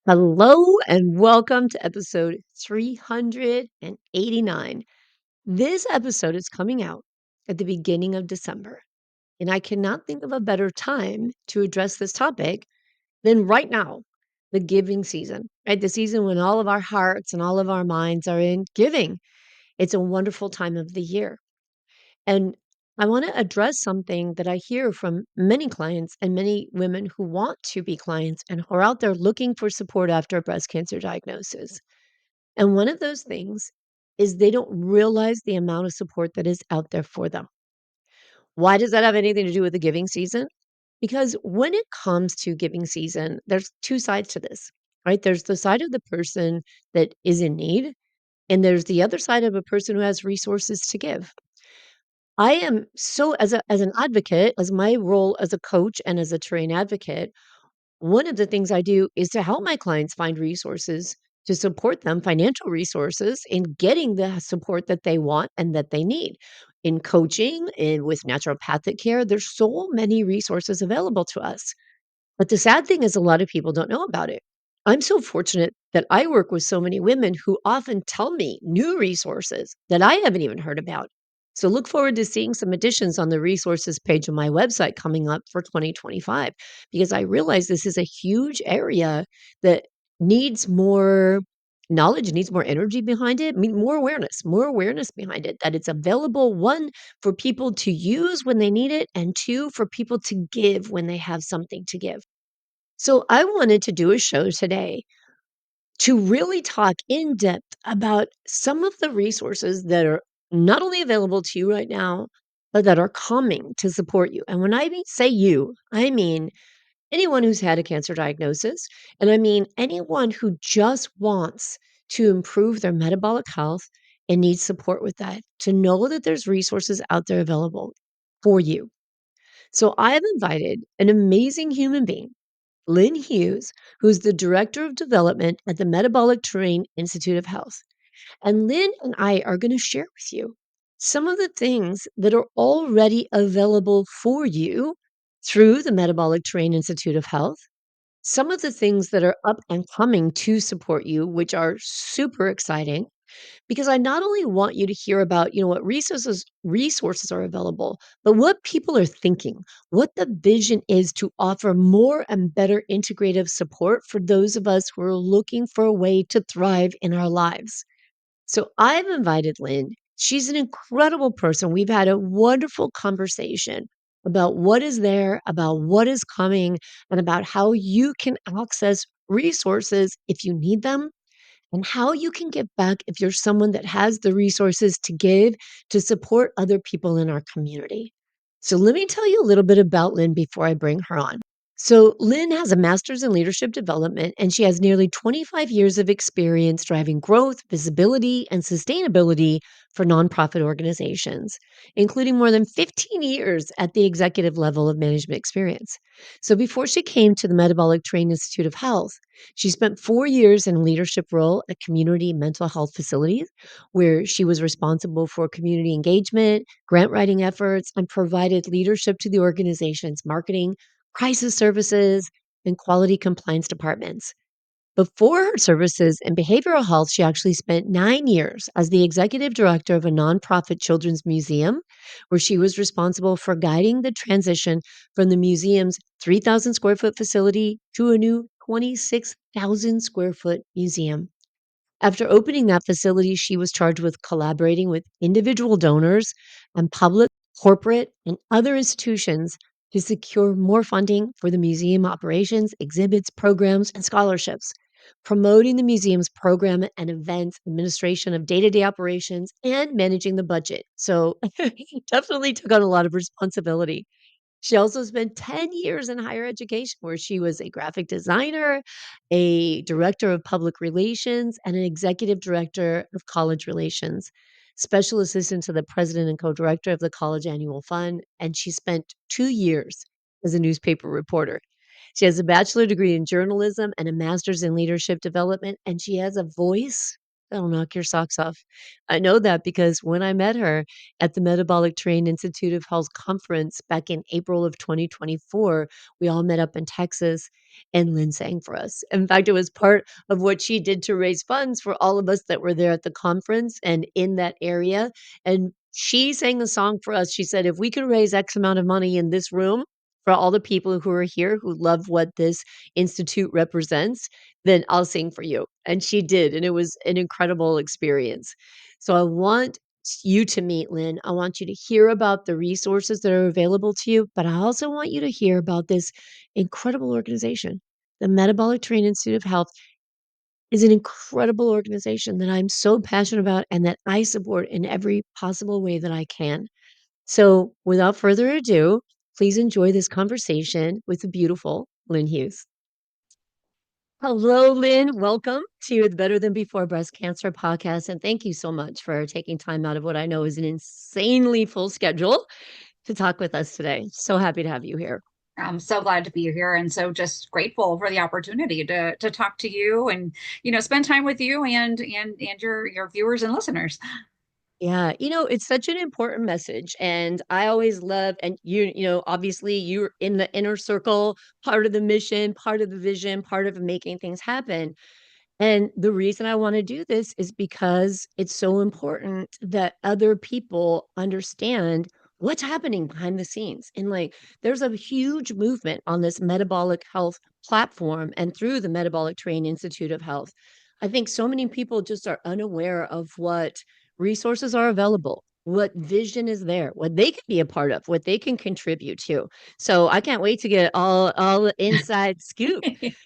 Hello and welcome to episode 389. This episode is coming out at the beginning of December, and I cannot think of a better time to address this topic than right now, the giving season, right? The season when all of our hearts and all of our minds are in giving. It's a wonderful time of the year. And I want to address something that I hear from many clients and many women who want to be clients and who are out there looking for support after a breast cancer diagnosis. And one of those things is they don't realize the amount of support that is out there for them. Why does that have anything to do with the giving season? Because when it comes to giving season, there's two sides to this, right? There's the side of the person that is in need, and there's the other side of a person who has resources to give. I am so as an advocate, as my role as a coach and as a trained advocate, one of the things I do is to help my clients find resources to support them, financial resources in getting the support that they want and that they need. In coaching and with naturopathic care, there's so many resources available to us. But the sad thing is a lot of people don't know about it. I'm so fortunate that I work with so many women who often tell me new resources that I haven't even heard about. So look forward to seeing some additions on the resources page of my website coming up for 2025 because I realize this is a huge area that needs more knowledge, needs more energy behind it, more awareness behind it, that it's available, one, for people to use when they need it, and two, for people to give when they have something to give. So I wanted to do a show today to really talk in depth about some of the resources that are not only available to you right now, but that are coming to support you. And when say you, I mean anyone who's had a cancer diagnosis, and I mean anyone who just wants to improve their metabolic health and needs support with that, to know that there's resources out there available for you. So I've invited an amazing human being, Lynn Hughes, who's the Director of Development at the Metabolic Institute of Health. And Lynn and I are going to share with you some of the things that are already available for you through the Metabolic Institute of Health, some of the things that are up and coming to support you, which are super exciting, because I not only want you to hear about, what resources are available, but what people are thinking, what the vision is to offer more and better integrative support for those of us who are looking for a way to thrive in our lives. So I've invited Lynn. She's an incredible person. We've had a wonderful conversation about what is there, about what is coming, and about how you can access resources if you need them and how you can give back if you're someone that has the resources to give to support other people in our community. So, let me tell you a little bit about Lynn before I bring her on. So, Lynn has a master's in leadership development, and she has nearly 25 years of experience driving growth, visibility, and sustainability for nonprofit organizations, including more than 15 years at the executive level of management experience. So, before she came to the Metabolic Institute of Health, she spent 4 years in a leadership role at community mental health facilities, where she was responsible for community engagement, grant writing efforts, and provided leadership to the organization's marketing, crisis services, and quality compliance departments. Before her services in behavioral health, she actually spent 9 years as the executive director of a nonprofit children's museum, where she was responsible for guiding the transition from the museum's 3,000 square foot facility to a new 26,000 square foot museum. After opening that facility, she was charged with collaborating with individual donors and public, corporate, and other institutions to secure more funding for the museum operations, exhibits, programs, and scholarships, promoting the museum's program and events, administration of day to day operations, and managing the budget. So definitely took on a lot of responsibility. She also spent 10 years in higher education, where she was a graphic designer, a director of public relations, and an executive director of college relations, special assistant to the president and co director of the college annual fund. And she spent 2 years as a newspaper reporter. She has a bachelor degree in journalism and a master's in leadership development, and she has a voice. That'll knock your socks off. I know that because when I met her at the Metabolic Train Institute of Health conference back in April of 2024, we all met up in Texas and Lynn sang for us. In fact, it was part of what she did to raise funds for all of us that were there at the conference and in that area. And she sang a song for us. She said, if we could raise X amount of money in this room for all the people who are here who love what this institute represents, then I'll sing for you. And she did, and it was an incredible experience. So I want you to meet Lynn. I want you to hear about the resources that are available to you, but I also want you to hear about this incredible organization. The Metabolic Train Institute of Health is an incredible organization that I'm so passionate about and that I support in every possible way that I can. So, without further ado, please enjoy this conversation with the beautiful Lynn Hughes. Hello, Lynn. Welcome to the Better Than Before Breast Cancer podcast. And thank you so much for taking time out of what I know is an insanely full schedule to talk with us today. So happy to have you here. I'm so glad to be here and so just grateful for the opportunity to talk to you and spend time with you and your viewers and listeners. Yeah, it's such an important message. And I always love, and obviously you're in the inner circle, part of the mission, part of the vision, part of making things happen. And the reason I wanna do this is because it's so important that other people understand what's happening behind the scenes. And, like, there's a huge movement on this metabolic health platform and through the Metabolic Train Institute of Health. I think so many people just are unaware of what resources are available, what vision is there, what they can be a part of, what they can contribute to. So I can't wait to get all the inside scoop.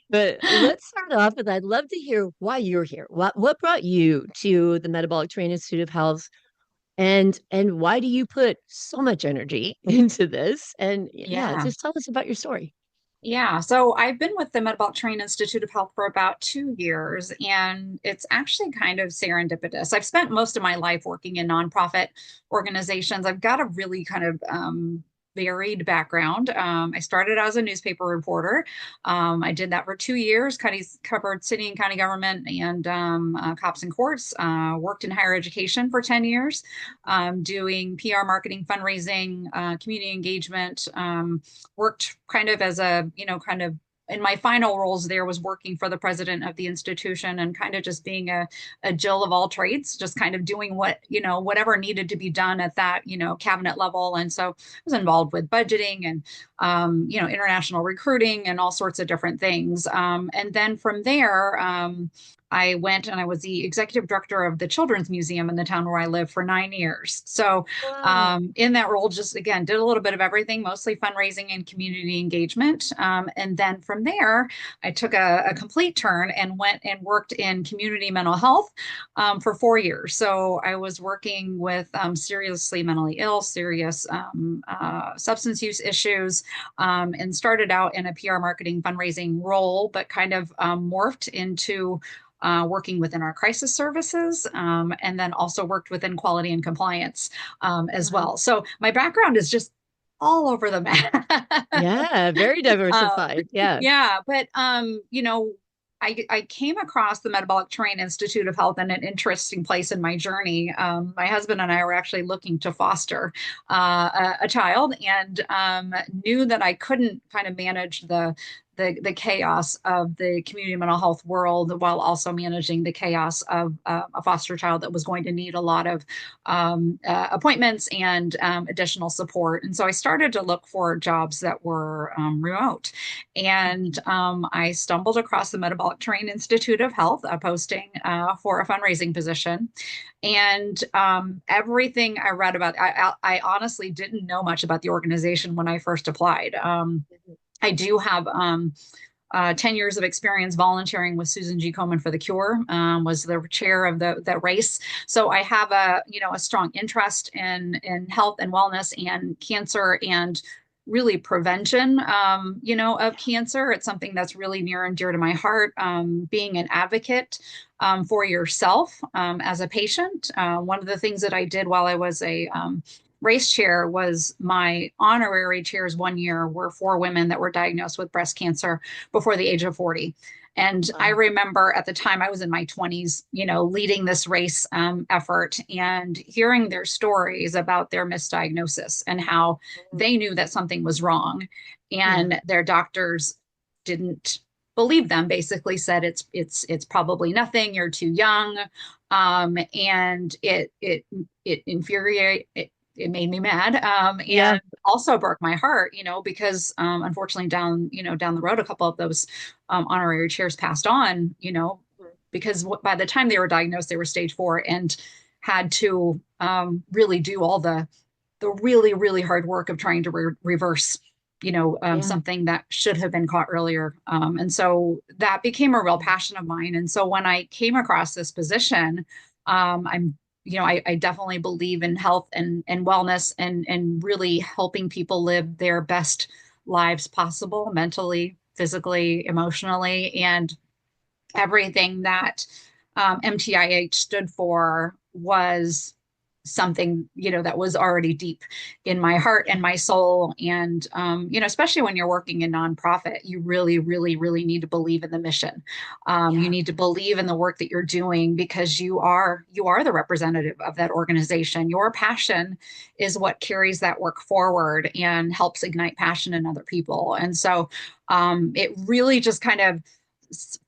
But let's start off with I'd love to hear why you're here. What brought you to the Metabolic Train Institute of Health and why do you put so much energy into this? And yeah, Yeah. just tell us about your story. Yeah, so I've been with the Metabolic Train Institute of Health for about 2 years, and it's actually kind of serendipitous. I've spent most of my life working in nonprofit organizations. I've got a really kind of varied background. I started as a newspaper reporter. I did that for 2 years, kind of covered city and county government and cops and courts. Worked in higher education for 10 years, doing PR, marketing, fundraising, community engagement. Worked kind of as a, kind of in my final roles there was working for the president of the institution and kind of just being a Jill of all trades, just kind of doing whatever needed to be done at that, cabinet level. And so I was involved with budgeting and, international recruiting and all sorts of different things. And then from there, I went and I was the executive director of the Children's Museum in the town where I live for 9 years. So Wow. in that role, just again, did a little bit of everything, mostly fundraising and community engagement. And then from there, I took a complete turn and went and worked in community mental health for 4 years. So I was working with seriously mentally ill, serious substance use issues, and started out in a PR marketing fundraising role, but kind of morphed into working within our crisis services, and then also worked within quality and compliance as Wow. well. So my background is just all over the map. Yeah, very uh, diversified. Yeah. yeah, but I came across the Metabolic Train Institute of Health in an interesting place in my journey. My husband and I were actually looking to foster a child, and knew that I couldn't kind of manage the chaos of the community mental health world while also managing the chaos of a foster child that was going to need a lot of appointments and additional support. And so I started to look for jobs that were remote. And I stumbled across the Metabolic Train Institute of Health, a posting for a fundraising position. And everything I read about, I honestly didn't know much about the organization when I first applied. I do have 10 years of experience volunteering with Susan G. Komen for the Cure, was the chair of the race. So I have a strong interest in health and wellness and cancer and really prevention, of cancer. It's something that's really near and dear to my heart. Being an advocate for yourself as a patient. One of the things that I did while I was a race chair was my honorary chairs one year were for women that were diagnosed with breast cancer before the age of 40. And I Wow. remember at the time I was in my 20s, leading this race effort and hearing their stories about their misdiagnosis and how Mm. they knew that something was wrong. Yeah. And their doctors didn't believe them, basically said it's probably nothing, you're too young. And it infuriated it made me mad, Yeah. and also broke my heart, because unfortunately down the road, a couple of those honorary chairs passed on, Mm. because by the time they were diagnosed, they were stage 4 and had to really do all the really, really hard work of trying to reverse, Yeah. something that should have been caught earlier. And so that became a real passion of mine. And so when I came across this position, I definitely believe in health and wellness and really helping people live their best lives possible, mentally, physically, emotionally. And everything that MTIH stood for was something, that was already deep in my heart and Yeah. my soul. And, especially when you're working in nonprofit, you really, really, really need to believe in the mission. You Yeah. need to believe in the work that you're doing because you are the representative of that organization. Your passion is what carries that work forward and helps ignite passion in other people. And so it really just kind of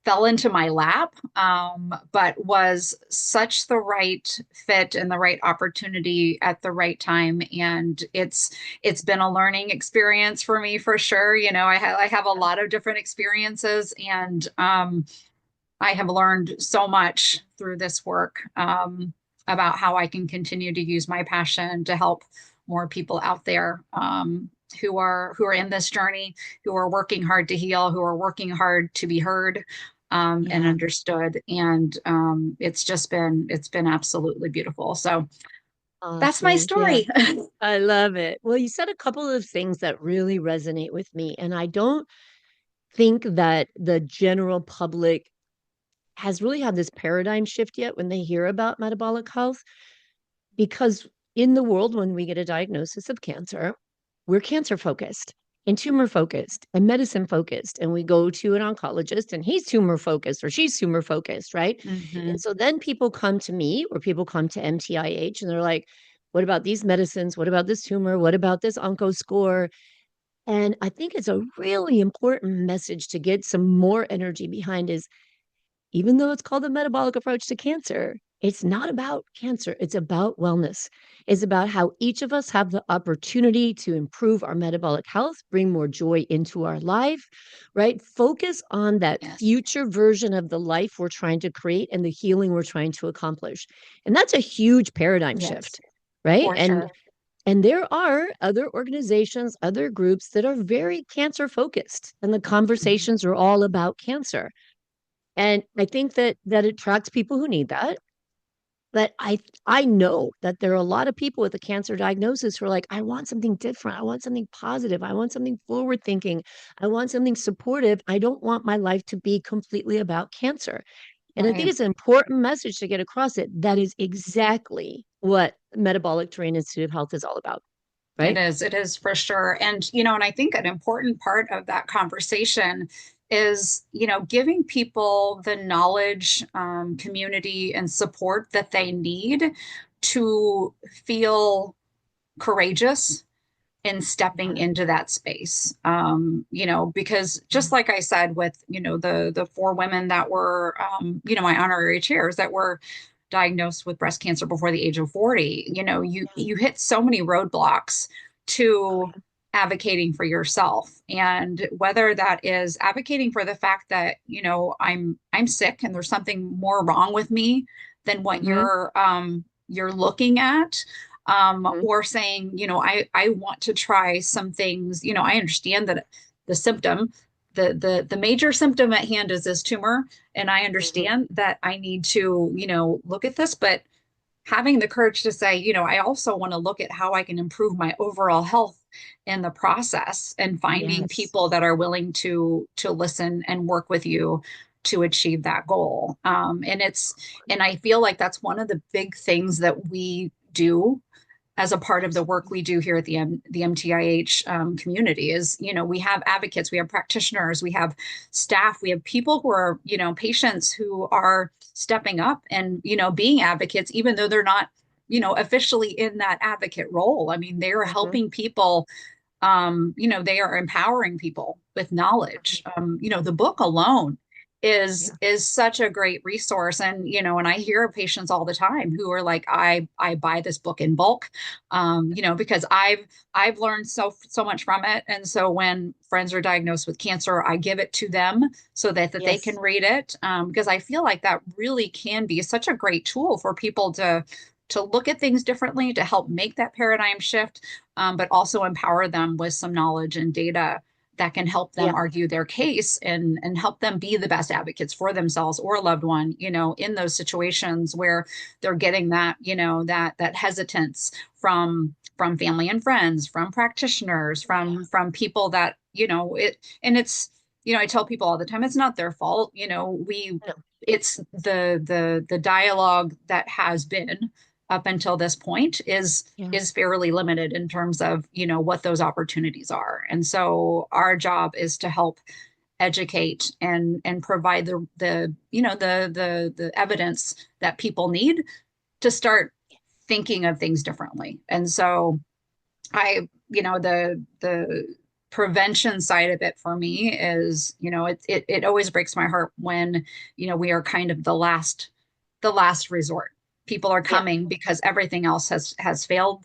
fell into my lap, but was such the right fit and the right opportunity at the right time. And it's been a learning experience for me for sure. I have a lot of different experiences, and I have learned so much through this work, about how I can continue to use my passion to help more people out there, who are in this journey, who are working hard to heal, who are working hard to be heard, and Yeah. understood. And it's been absolutely beautiful. So that's my Awesome. Yeah. story. I love it. Well, you said a couple of things that really resonate with me, and I don't think that the general public has really had this paradigm shift yet when they hear about metabolic health. Because in the world, when we get a diagnosis of cancer, we're cancer focused and tumor focused and medicine focused. And we go to an oncologist and he's tumor focused or she's tumor focused, right? And Hmm. so then people come to me or people come to MTIH and they're like, what about these medicines? What about this tumor? What about this onco score? And I think it's a really important message to get some more energy behind is even though it's called the metabolic approach to cancer, it's not about cancer. It's about wellness. It's about how each of us have the opportunity to improve our metabolic health, bring more joy into our life, right? Focus on that Yes. future version of the life we're trying to create and the healing we're trying to accomplish. And that's a huge paradigm Yes, shift, right? for And sure. and there are other organizations, other groups that are very cancer focused, and the Mhm. conversations are all about cancer. And I think that attracts people who need that. But I know that there are a lot of people with a cancer diagnosis who are like, I want something different. I want something positive. I want something forward thinking. I want something supportive. I don't want my life to be completely about cancer. And I think Right. it's an important message to get across it. That is exactly what Metabolic Terrain Institute of Health is all about, It right? is. It is for sure. And I think an important part of that conversation is, giving people the knowledge, community, and support that they need to feel courageous in stepping Yeah. into that space. Because just Mm. like I said, with, the four women that were, my honorary chairs that were diagnosed with breast cancer before the age of 40, you Yeah. you hit so many roadblocks Oh, to yeah. advocating for yourself, and whether that is advocating for the fact that, I'm sick and there's something more wrong with me than what Mm-hmm. you're looking at, Mm-hmm. or saying, I want to try some things. I understand that the symptom, the major symptom at hand is this tumor, and I Mm-hmm. understand that I need to, look at this, but having the courage to say, I also want to look at how I can improve my overall health in the process, and finding Yes. people that are willing to listen and work with you to achieve that goal. And I feel like that's one of the big things that we do as a part of the work Absolutely. we do here at the MTIH community is, we have advocates, we have practitioners, we have staff, we have people who are, patients who are stepping up and, being advocates, even though they're not, officially in that advocate role. I mean, they are Mhm. helping people, they are empowering people with knowledge. Mhm. The book alone is Yeah. is such a great resource. And and I hear patients all the time who are like, I buy this book in bulk, because I've learned so much from it. And so when friends are diagnosed with cancer, I give it to them so that they can Yes. read it, because I feel like that really can be such a great tool for people to look at things differently, to help make that paradigm shift, but also empower them with some knowledge and data that can help them Yeah. argue their case and help them be the best advocates for themselves or a loved one, in those situations where they're getting that, that hesitance from family and friends, from practitioners, Yeah. from people that, it and it's, I tell people all the time, it's not their fault. No. It's the dialogue that has been up until this point Yeah. is fairly limited in terms of what those opportunities are. And so our job is to help educate and provide the evidence that people need to start thinking of things differently. And so I, the prevention side of it for me is, it always breaks my heart when, we are kind of the last resort. People are Yeah. coming because everything else has failed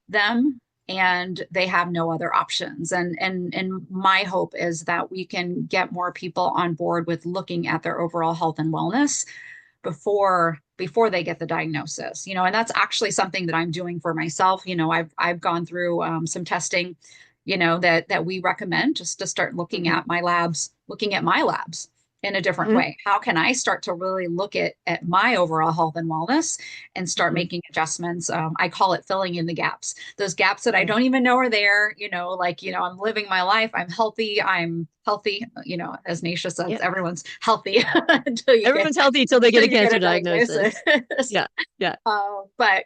them and they have no other options. And my hope is that we can get more people on board with looking at their overall health and wellness before they get the diagnosis. And that's actually something that I'm doing for myself. I've gone through some testing, that we recommend, just to start Mhm. looking at my labs in a different Mhm. way. How can I start to really look at my overall health and wellness and start Mhm. making adjustments? I call it filling in the gaps, those gaps that I Yeah. don't even know are there. Like, I'm living my life, I'm healthy, as Naisha says, Yeah. everyone's healthy until you get Everyone's healthy till they get until a you get cancer a diagnosis. diagnosis. Yeah. Yeah. But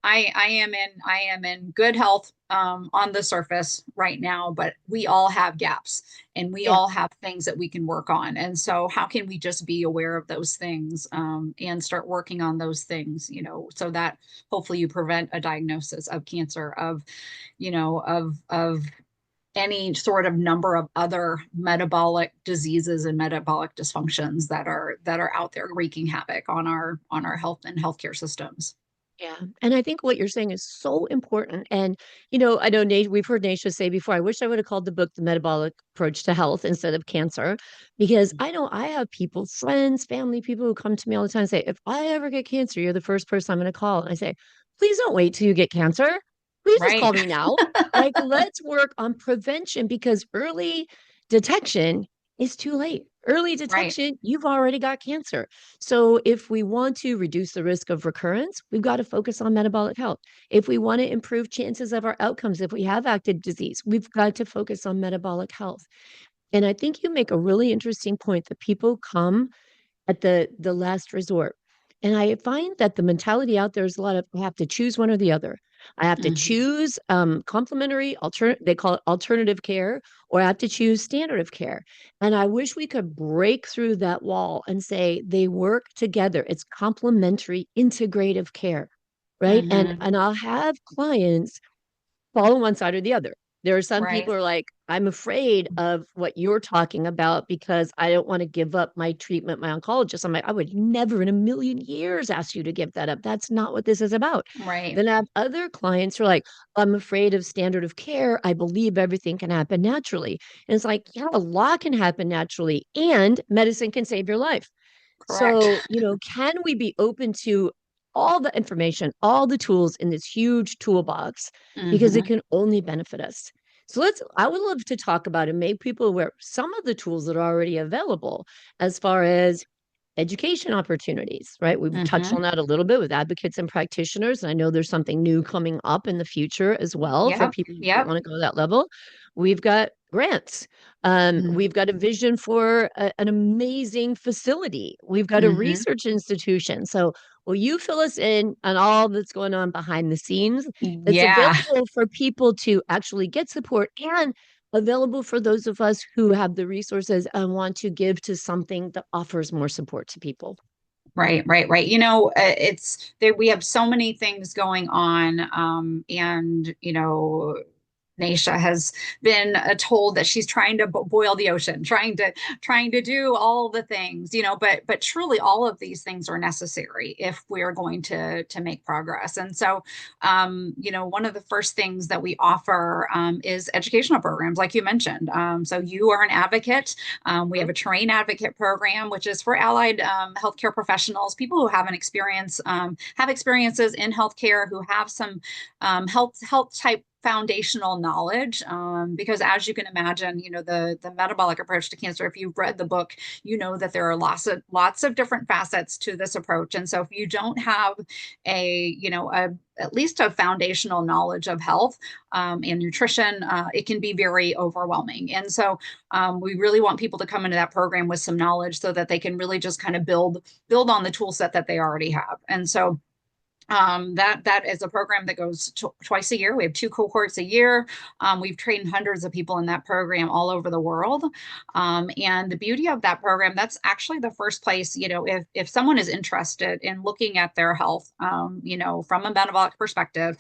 I am in good health, on the surface right now, but we all have gaps and we Yeah. all have things that we can work on. And so how can we just be aware of those things, and start working on those things, so that hopefully you prevent a diagnosis of cancer, of any sort of number of other metabolic diseases and metabolic dysfunctions that are out there wreaking havoc on our health and healthcare systems. Yeah, and I think what you're saying is so important. And, I know we've heard Naisha say before, I wish I would have called the book The Metabolic Approach to Health instead of Cancer, because I know I have people, friends, family, people who come to me all the time and say, if I ever get cancer, you're the first person I'm going to call. And I say, please don't wait till you get cancer. Please just Right. call me now. Like, let's work on prevention because early detection is too late. Early Right. detection, you've already got cancer. So, if we want to reduce the risk of recurrence, we've got to focus on metabolic health. If we want to improve chances of our outcomes, if we have active disease, we've got to focus on metabolic health. And I think you make a really interesting point that people come at the last resort. And I find that the mentality out there is a lot of I have to choose one or the other. I have to Mhm. choose complementary they call it alternative care, or I have to choose standard of care. And I wish we could break through that wall and say they work together. It's complementary integrative care, right? And Mhm. and I'll have clients fall on one side or the other. There are some people Right. who are like, I'm afraid of what you're talking about because I don't want to give up my treatment, my oncologist. I'm like, I would never in a million years ask you to give that up. That's not what this is about. Right. Then I have other clients who are like, I'm afraid of standard of care. I believe everything can happen naturally. And it's like, yeah, a lot can happen naturally, and medicine can save your life. Correct. So, can we be open to all the information, all the tools in this huge toolbox because it Mhm. can only benefit us? So I would love to talk about and make people aware of some of the tools that are already available as far as education opportunities, right? We've touched Mhm. on that a little bit with advocates and practitioners. And I know there's something new coming up in the future as well for Yep. people who Yep. want to go to that level. We've got grants. We've got a vision for an amazing facility. We've got a Mhm. research institution. So Will you fill us in on all that's going on behind the scenes that's Yeah. available for people to actually get support and available for those of us who have the resources and want to give to something that offers more support to people? Right, right, right. It's there. We have so many things going on, and Naisha has been told that she's trying to boil the ocean, trying to do all the things, but truly all of these things are necessary if we're going to make progress. And so, one of the first things that we offer is educational programs, like you mentioned. So you are an advocate. We have Mhm. a train advocate program, which is for allied healthcare professionals, people who have an experience, have experiences in healthcare, who have some health type foundational knowledge, because as you can imagine, the metabolic approach to cancer, if you've read the book, you know that there are lots of different facets to this approach. And so if you don't have at least a foundational knowledge of health and nutrition, it can be very overwhelming. And so we really want people to come into that program with some knowledge so that they can really just kind of build on the tool set that they already have. And so that is a program that goes twice a year. We have two cohorts a year. We've trained hundreds of people in that program all over the world. And the beauty of that program, that's actually the first place, if someone is interested in looking at their health, from a metabolic perspective,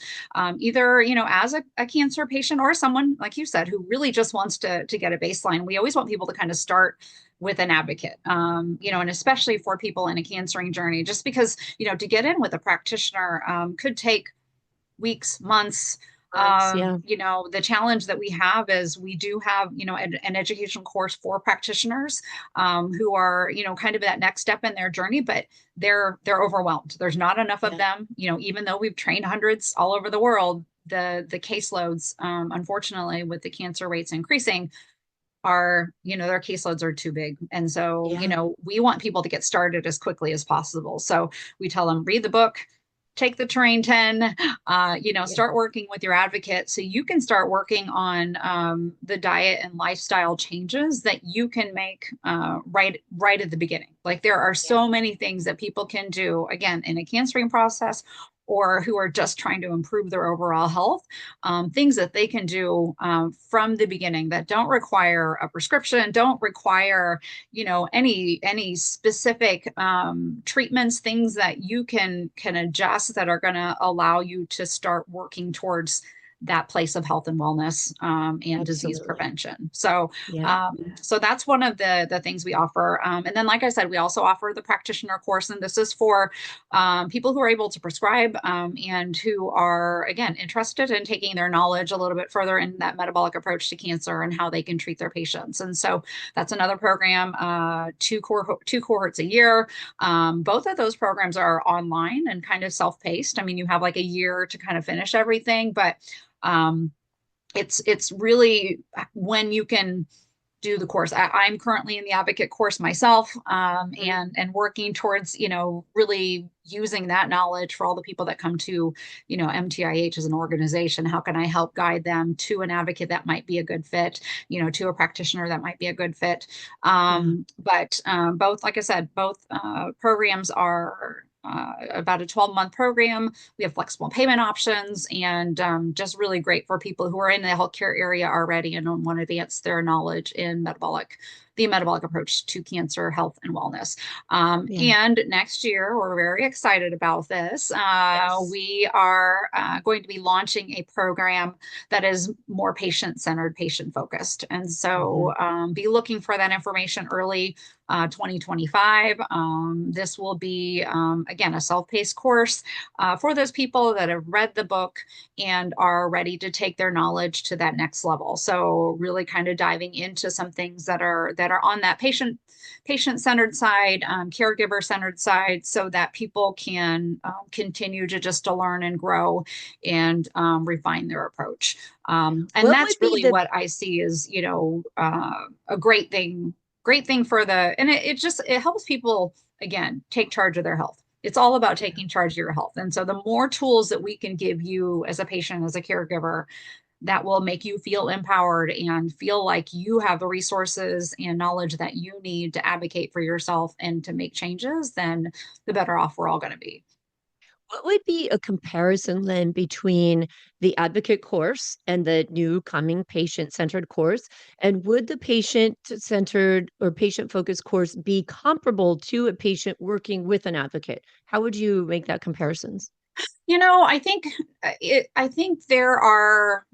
either, as a cancer patient or someone, like you said, who really just wants to get a baseline. We always want people to kind of start with an advocate, and especially for people in a cancering journey, just because, to get in with a practitioner could take weeks, months. Yeah, The challenge that we have is we do have, an educational course for practitioners who are, kind of that next step in their journey, but they're overwhelmed. There's not enough of yeah, them, even though we've trained hundreds all over the world. The caseloads, unfortunately, with the cancer rates increasing, their caseloads are too big. And so, yeah, we want people to get started as quickly as possible. So we tell them, read the book, take the train 10, yeah, start working with your advocate so you can start working on the diet and lifestyle changes that you can make right at the beginning. Like there are yeah. so many things that people can do, again, in a cancering process or who are just trying to improve their overall health, things that they can do from the beginning that don't require a prescription, don't require, any specific treatments, things that you can adjust that are going to allow you to start working towards that place of health and wellness and disease Absolutely. prevention. So, Yeah. so that's one of the things we offer. And then, like I said, we also offer the practitioner course, and this is for people who are able to prescribe and who are, again, interested in taking their knowledge a little bit further in that metabolic approach to cancer and how they can treat their patients. And so that's another program, two cohorts a year. Both of those programs are online and kind of self-paced. I mean, you have like a year to kind of finish everything, but um, it's really when you can do the course. I'm currently in the advocate course myself, Mhm. and working towards, really using that knowledge for all the people that come to, MTIH as an organization. How can I help guide them to an advocate that might be a good fit, to a practitioner that might be a good fit. Yeah. But both, like I said, both programs are about a 12-month program. We have flexible payment options and just really great for people who are in the healthcare area already and want to advance their knowledge in the metabolic approach to cancer, health, and wellness. Yeah. And next year, we're very excited about this. Yes. We are going to be launching a program that is more patient-centered, patient-focused. And Mhm. so be looking for that information early 2025. This will be, again, a self-paced course for those people that have read the book and are ready to take their knowledge to that next level. So really kind of diving into some things that are on that patient-centered side, caregiver-centered side, so that people can continue to learn and grow and refine their approach. And What would that's be really the what I see is, a great thing for and it helps people, again, take charge of their health. It's all about yeah, taking charge of your health. And so the more tools that we can give you as a patient, as a caregiver, that will make you feel empowered and feel like you have the resources and knowledge that you need to advocate for yourself and to make changes, then the better off we're all going to be. What would be a comparison then between the advocate course and the new coming patient-centered course? And would the patient-centered or patient-focused course be comparable to a patient working with an advocate? How would you make that comparisons? I think there are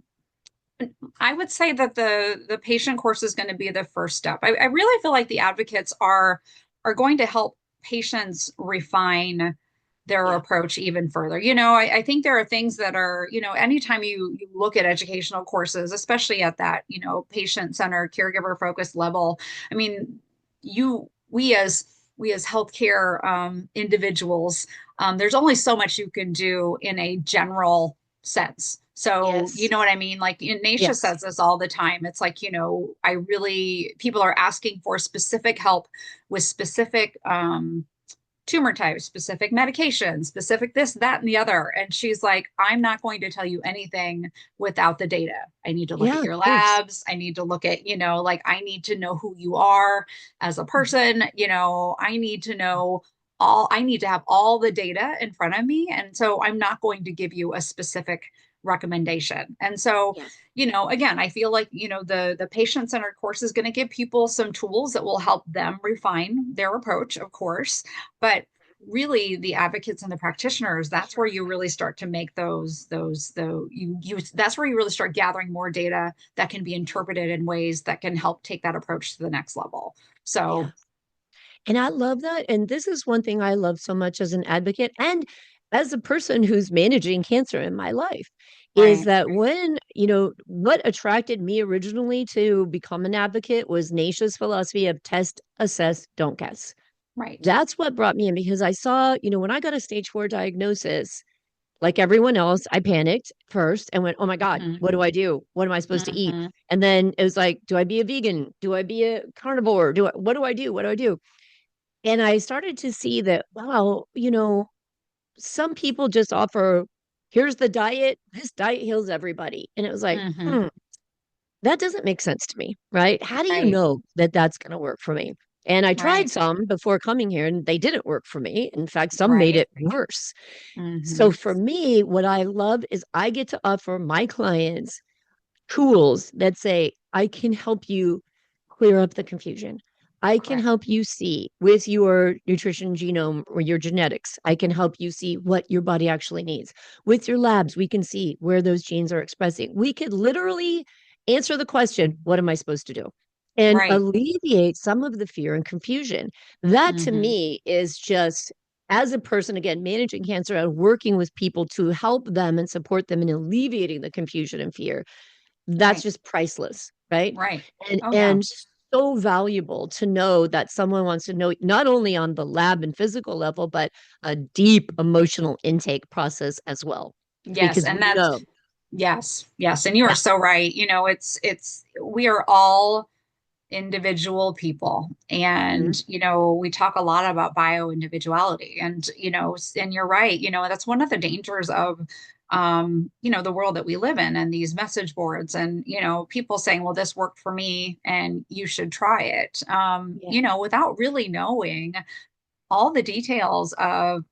I would say that the patient course is going to be the first step. I really feel like the advocates are going to help patients refine their Yeah. approach even further. I think there are things that are, anytime you look at educational courses, especially at that, patient-centered, caregiver-focused level, I mean, you we as healthcare individuals, there's only so much you can do in a general sense. So, you Yes. know what I mean? Like Naisha Yes. says this all the time. It's like, people are asking for specific help with specific tumor types, specific medications, specific this, that, and the other. And she's like, I'm not going to tell you anything without the data. I need to look at Yeah, of your course. labs. I need to look at, like I need to know who you are as a Mhm. person. I need to know I need to have all the data in front of me. And so I'm not going to give you a specific recommendation. And so, Yes. again, I feel like, the patient-centered course is going to give people some tools that will help them refine their approach, of course. But really the advocates and the practitioners, that's where you really start to make you that's where you really start gathering more data that can be interpreted in ways that can help take that approach to the next level. Yeah. So, And I love that, and this is one thing I love so much as an advocate and as a person who's managing cancer in my life, is right, that what attracted me originally to become an advocate was Naisha's philosophy of test, assess, don't guess. right. That's what brought me in because I saw, when I got a stage 4 diagnosis, like everyone else, I panicked first and went, "Oh my God, Hmm. what do I do? What am I supposed to eat?" Hmm. And then it was like, "Do I be a vegan? Do I be a carnivore? What do I do? What do I do?" And I started to see that, wow, some people just offer, here's the diet, this diet heals everybody. And it was like, Hmm. that doesn't make sense to me, right? How do you Right, know that that's going to work for me? And I tried right, some before coming here and they didn't work for me. In fact, some made right. it worse. So Hmm. for me, what I love is I get to offer my clients tools that say, I can help you clear up the confusion. I can Correct. help you see with your nutrition genome or your genetics. I can help you see what your body actually needs. With your labs, we can see where those genes are expressing. We could literally answer the question, what am I supposed to do? And Right. alleviate some of the fear and confusion. That to Hmm. me is just, as a person, again, managing cancer and working with people to help them and support them in alleviating the confusion and fear, that's Right, just priceless, right? right. And Oh yeah. and so valuable to know that someone wants to know not only on the lab and physical level, but a deep emotional intake process as well. Yes, Because and we that's know, yes, yes, and you are yeah, so right. It's we are all individual people, mhm, and we talk a lot about bio individuality, and and you're right. That's one of the dangers of the world that we live in, and these message boards, and people saying, well, this worked for me and you should try it, yeah, without really knowing all the details of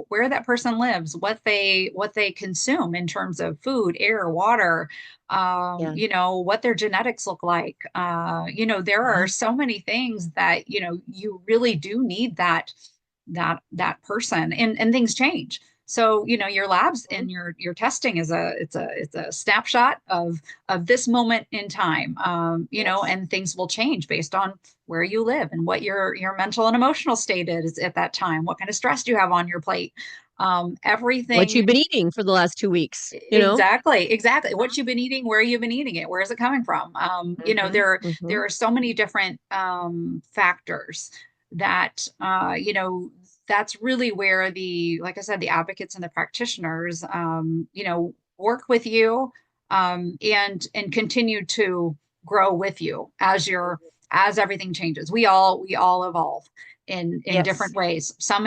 where that person lives, what they consume in terms of food, air, water, yeah, what their genetics look like. There are yeah, so many things that you really do need that person, and things change. So your labs mhm, and your testing is a snapshot of this moment in time, yes, and things will change based on where you live and what your mental and emotional state is at that time, what kind of stress do you have on your plate, what everything. you've been eating for the last 2 weeks, you know? Exactly. What you've been eating, where you've been eating it, where is it coming from? Mhm, There mhm, are so many different factors that that's really where like I said, the advocates and the practitioners, work with you, and continue to grow with you mhm, as everything changes. We all evolve in yes, different ways. Some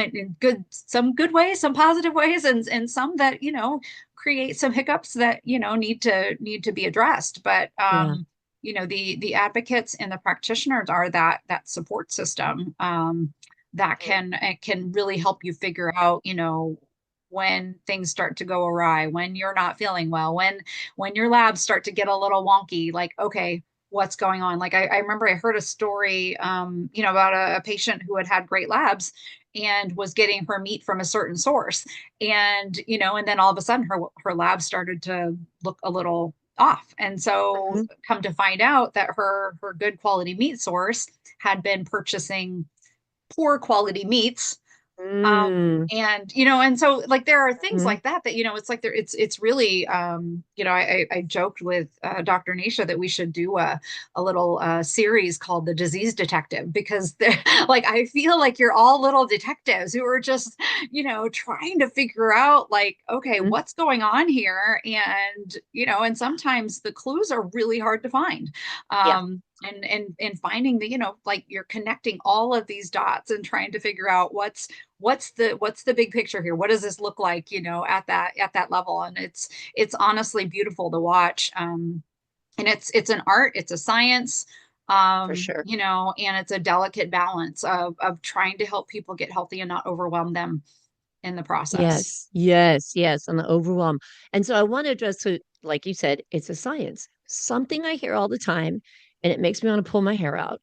good ways, some positive ways, and some that create some hiccups that need to be addressed. But yeah, the advocates and the practitioners are that support system, that right, can really help you figure out when things start to go awry, when you're not feeling well, when your labs start to get a little wonky, like, okay, what's going on? Like I remember I heard a story, about a patient who had had great labs and was getting her meat from a certain source. And, and then all of a sudden her lab started to look a little off. And so Mhm. come to find out that her good quality meat source had been purchasing poor quality meats. Mm. And so like there are things Mhm. like that it's like it's really I joked with Dr. Nisha that we should do a little series called The Disease Detective, because they're like, I feel like you're all little detectives who are just trying to figure out, like, okay, Mhm. what's going on here. And and sometimes the clues are really hard to find. Yeah, And finding the, like, you're connecting all of these dots and trying to figure out what's the big picture here, what does this look like, at that level. And it's honestly beautiful to watch. And it's an art, it's a science, for sure. and it's a delicate balance of trying to help people get healthy and not overwhelm them in the process. Yes, yes, yes, and the overwhelm. And so I want to address it, like you said, it's a science. Something I hear all the time, and it makes me want to pull my hair out.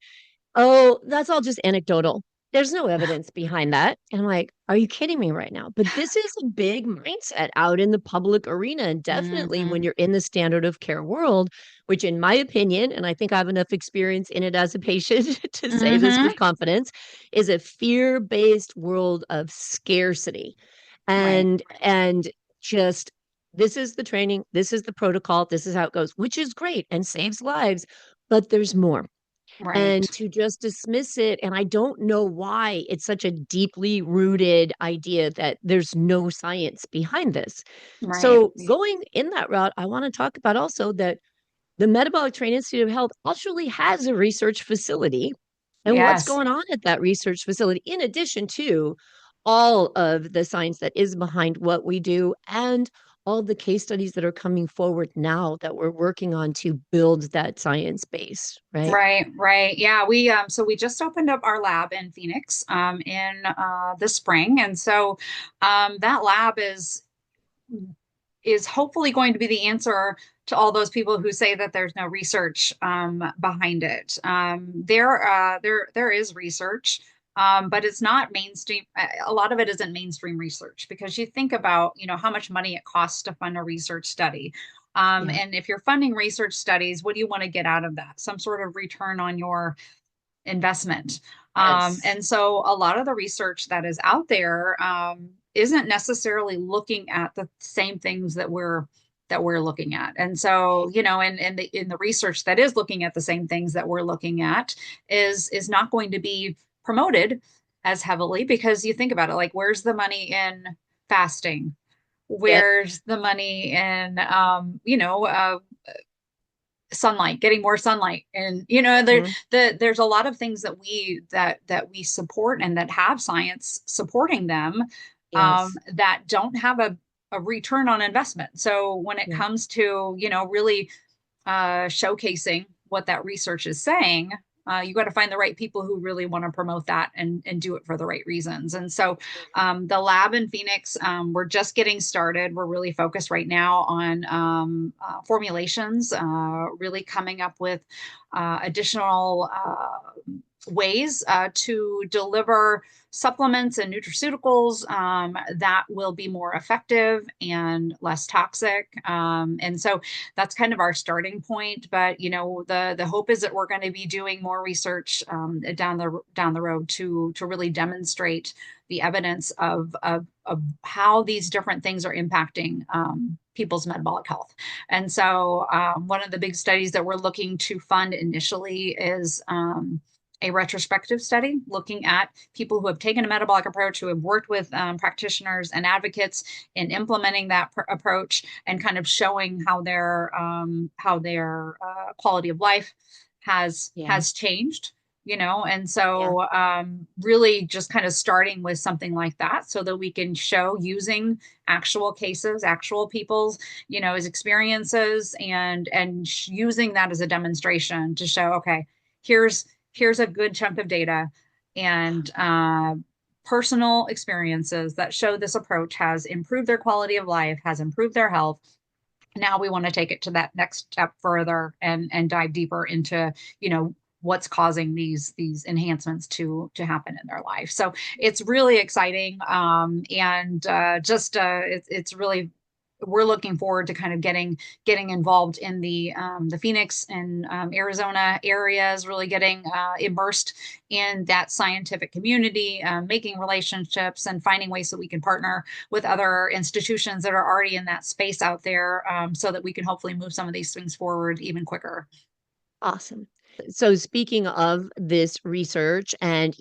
Oh, that's all just anecdotal. There's no evidence behind that. And I'm like, are you kidding me right now? But this is a big mindset out in the public arena. And definitely Hmm. when you're in the standard of care world, which, in my opinion, and I think I have enough experience in it as a patient to say this with Hmm. confidence, is a fear-based world of scarcity. Right. And just this is the training, this is the protocol, this is how it goes, which is great and saves lives, but there's more. And Right. to just dismiss it, and I don't know why it's such a deeply rooted idea that there's no science behind this. Right. So, going in that route, I want to talk about also that the Metabolic Training Institute of Health actually has a research facility. And what's Yes. going on at that research facility, in addition to all of the science that is behind what we do and all the case studies that are coming forward now that we're working on to build that science base, right? Right, right. Yeah, we just opened up our lab in Phoenix in the spring. And so that lab is hopefully going to be the answer to all those people who say that there's no research behind it. There is research, but it's not mainstream. A lot of it isn't mainstream research, because you think about, how much money it costs to fund a research study. Yeah. And if you're funding research studies, what do you want to get out of that? Some sort of return on your investment. Yes. And so a lot of the research that is out there isn't necessarily looking at the same things that we're looking at. And so, in the research that is looking at the same things that we're looking at is not going to be promoted as heavily, because you think about it, like, where's the money in fasting? Yep. Where's the money in sunlight, getting more sunlight? And Mhm. there's a lot of things that we support and that have science supporting them, Yes. that don't have a return on investment. So when it Yeah. comes to really showcasing what that research is saying, you got to find the right people who really want to promote that and do it for the right reasons. And so the lab in Phoenix, we're just getting started. We're really focused right now on formulations, really coming up with additional ways to deliver supplements and nutraceuticals that will be more effective and less toxic. And so that's kind of our starting point. But the hope is that we're going to be doing more research down the road to really demonstrate the evidence of how these different things are impacting people's metabolic health. And so one of the big studies that we're looking to fund initially is a retrospective study looking at people who have taken a metabolic approach, who have worked with practitioners and advocates in implementing that approach, and kind of showing how their quality of life has Yeah. has changed. And Yeah. so really just kind of starting with something like that, so that we can show, using actual cases, actual people's as experiences, and using that as a demonstration to show, okay, here's a good chunk of data, and personal experiences that show this approach has improved their quality of life, has improved their health. Now we want to take it to that next step further and dive deeper into, what's causing these enhancements to happen in their life. So it's really exciting, and just it's really, we're looking forward to kind of getting involved in the Phoenix and Arizona areas, really getting immersed in that scientific community, making relationships and finding ways that we can partner with other institutions that are already in that space out there, so that we can hopefully move some of these things forward even quicker. Awesome. So speaking of this research and,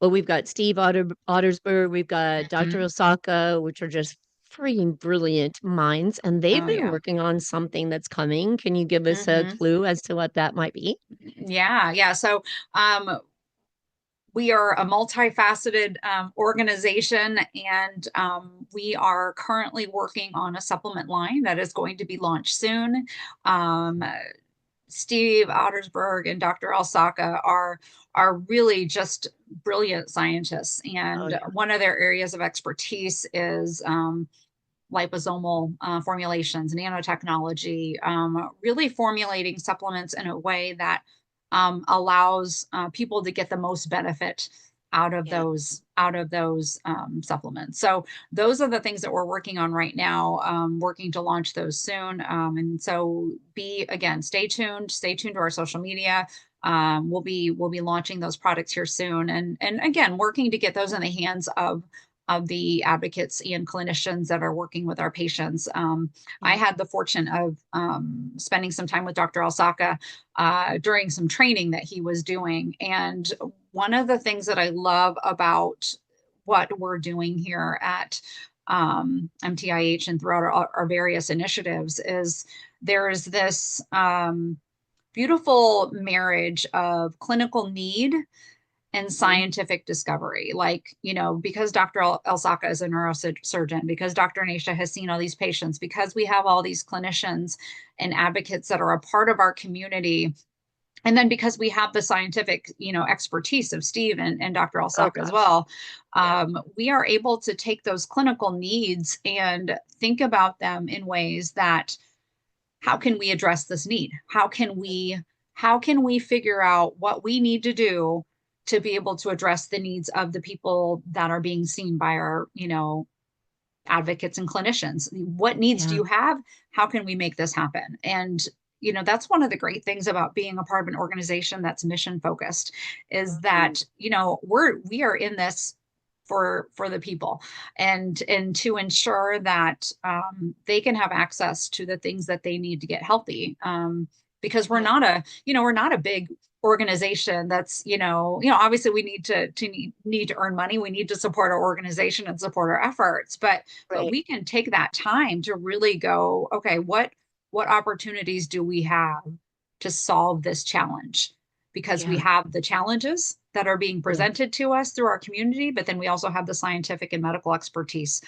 well, we've got Steve Ottersberg, we've got Dr. Mhm. Osaka, which are just freaking brilliant minds, and they've Oh been yeah. working on something that's coming. Can you give us a Hmm. clue as to what that might be? Yeah, yeah. So we are a multifaceted organization, and we are currently working on a supplement line that is going to be launched soon. Um, Steve Ottersberg and Dr. Alsaka are really just brilliant scientists, Oh, and yeah. one of their areas of expertise is liposomal formulations, nanotechnology, really formulating supplements in a way that allows people to get the most benefit Yeah. out of those supplements. So those are the things that we're working on right now, working to launch those soon. And so be again, stay tuned to our social media. We'll be launching those products here soon, and again, working to get those in the hands of the advocates and clinicians that are working with our patients. I Yeah. had the fortune of spending some time with Dr. Alsaka during some training that he was doing. And one of the things that I love about what we're doing here at MTIH and throughout our various initiatives is there is this beautiful marriage of clinical need and Mhm. scientific discovery. Like, because Dr. Elsaka is a neurosurgeon, because Dr. Nasha has seen all these patients, because we have all these clinicians and advocates that are a part of our community. And then because we have the scientific, expertise of Steve and Dr. Oh, Alsaka as gosh. well, Yeah. we are able to take those clinical needs and think about them in ways that, how can we address this need? How can we figure out what we need to do to be able to address the needs of the people that are being seen by our, advocates and clinicians? What needs do Yeah. you have? How can we make this happen? And that's one of the great things about being a part of an organization that's mission focused, is Mhm. that we are in this for the people, and to ensure that they can have access to the things that they need to get healthy, because we're Yeah. not a big organization that's, obviously we need to earn money, we need to support our organization and support our efforts, but Right. we can take that time to really go, okay, what opportunities do we have to solve this challenge? Because we Yeah. have the challenges that are being Yeah. presented to us through our community, but then we also have the scientific and medical expertise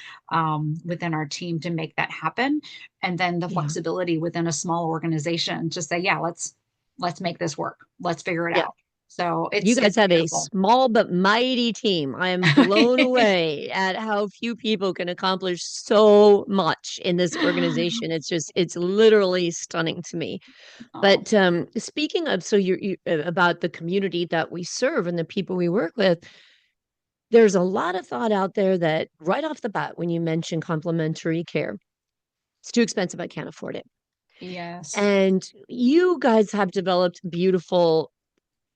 within our team to make that happen, and then the Yeah. flexibility within a small organization to say, yeah, let's make this work, let's figure it Yeah. out. So You it's guys have a beautiful. small but mighty team. I am blown away at how few people can accomplish so much in this organization. It's literally stunning to me. Oh, But speaking of, so about the community that we serve and the people we work with, there's a lot of thought out there that right off the bat, when you mention complementary care, it's too expensive. I can't afford it. yes. And you guys have developed beautiful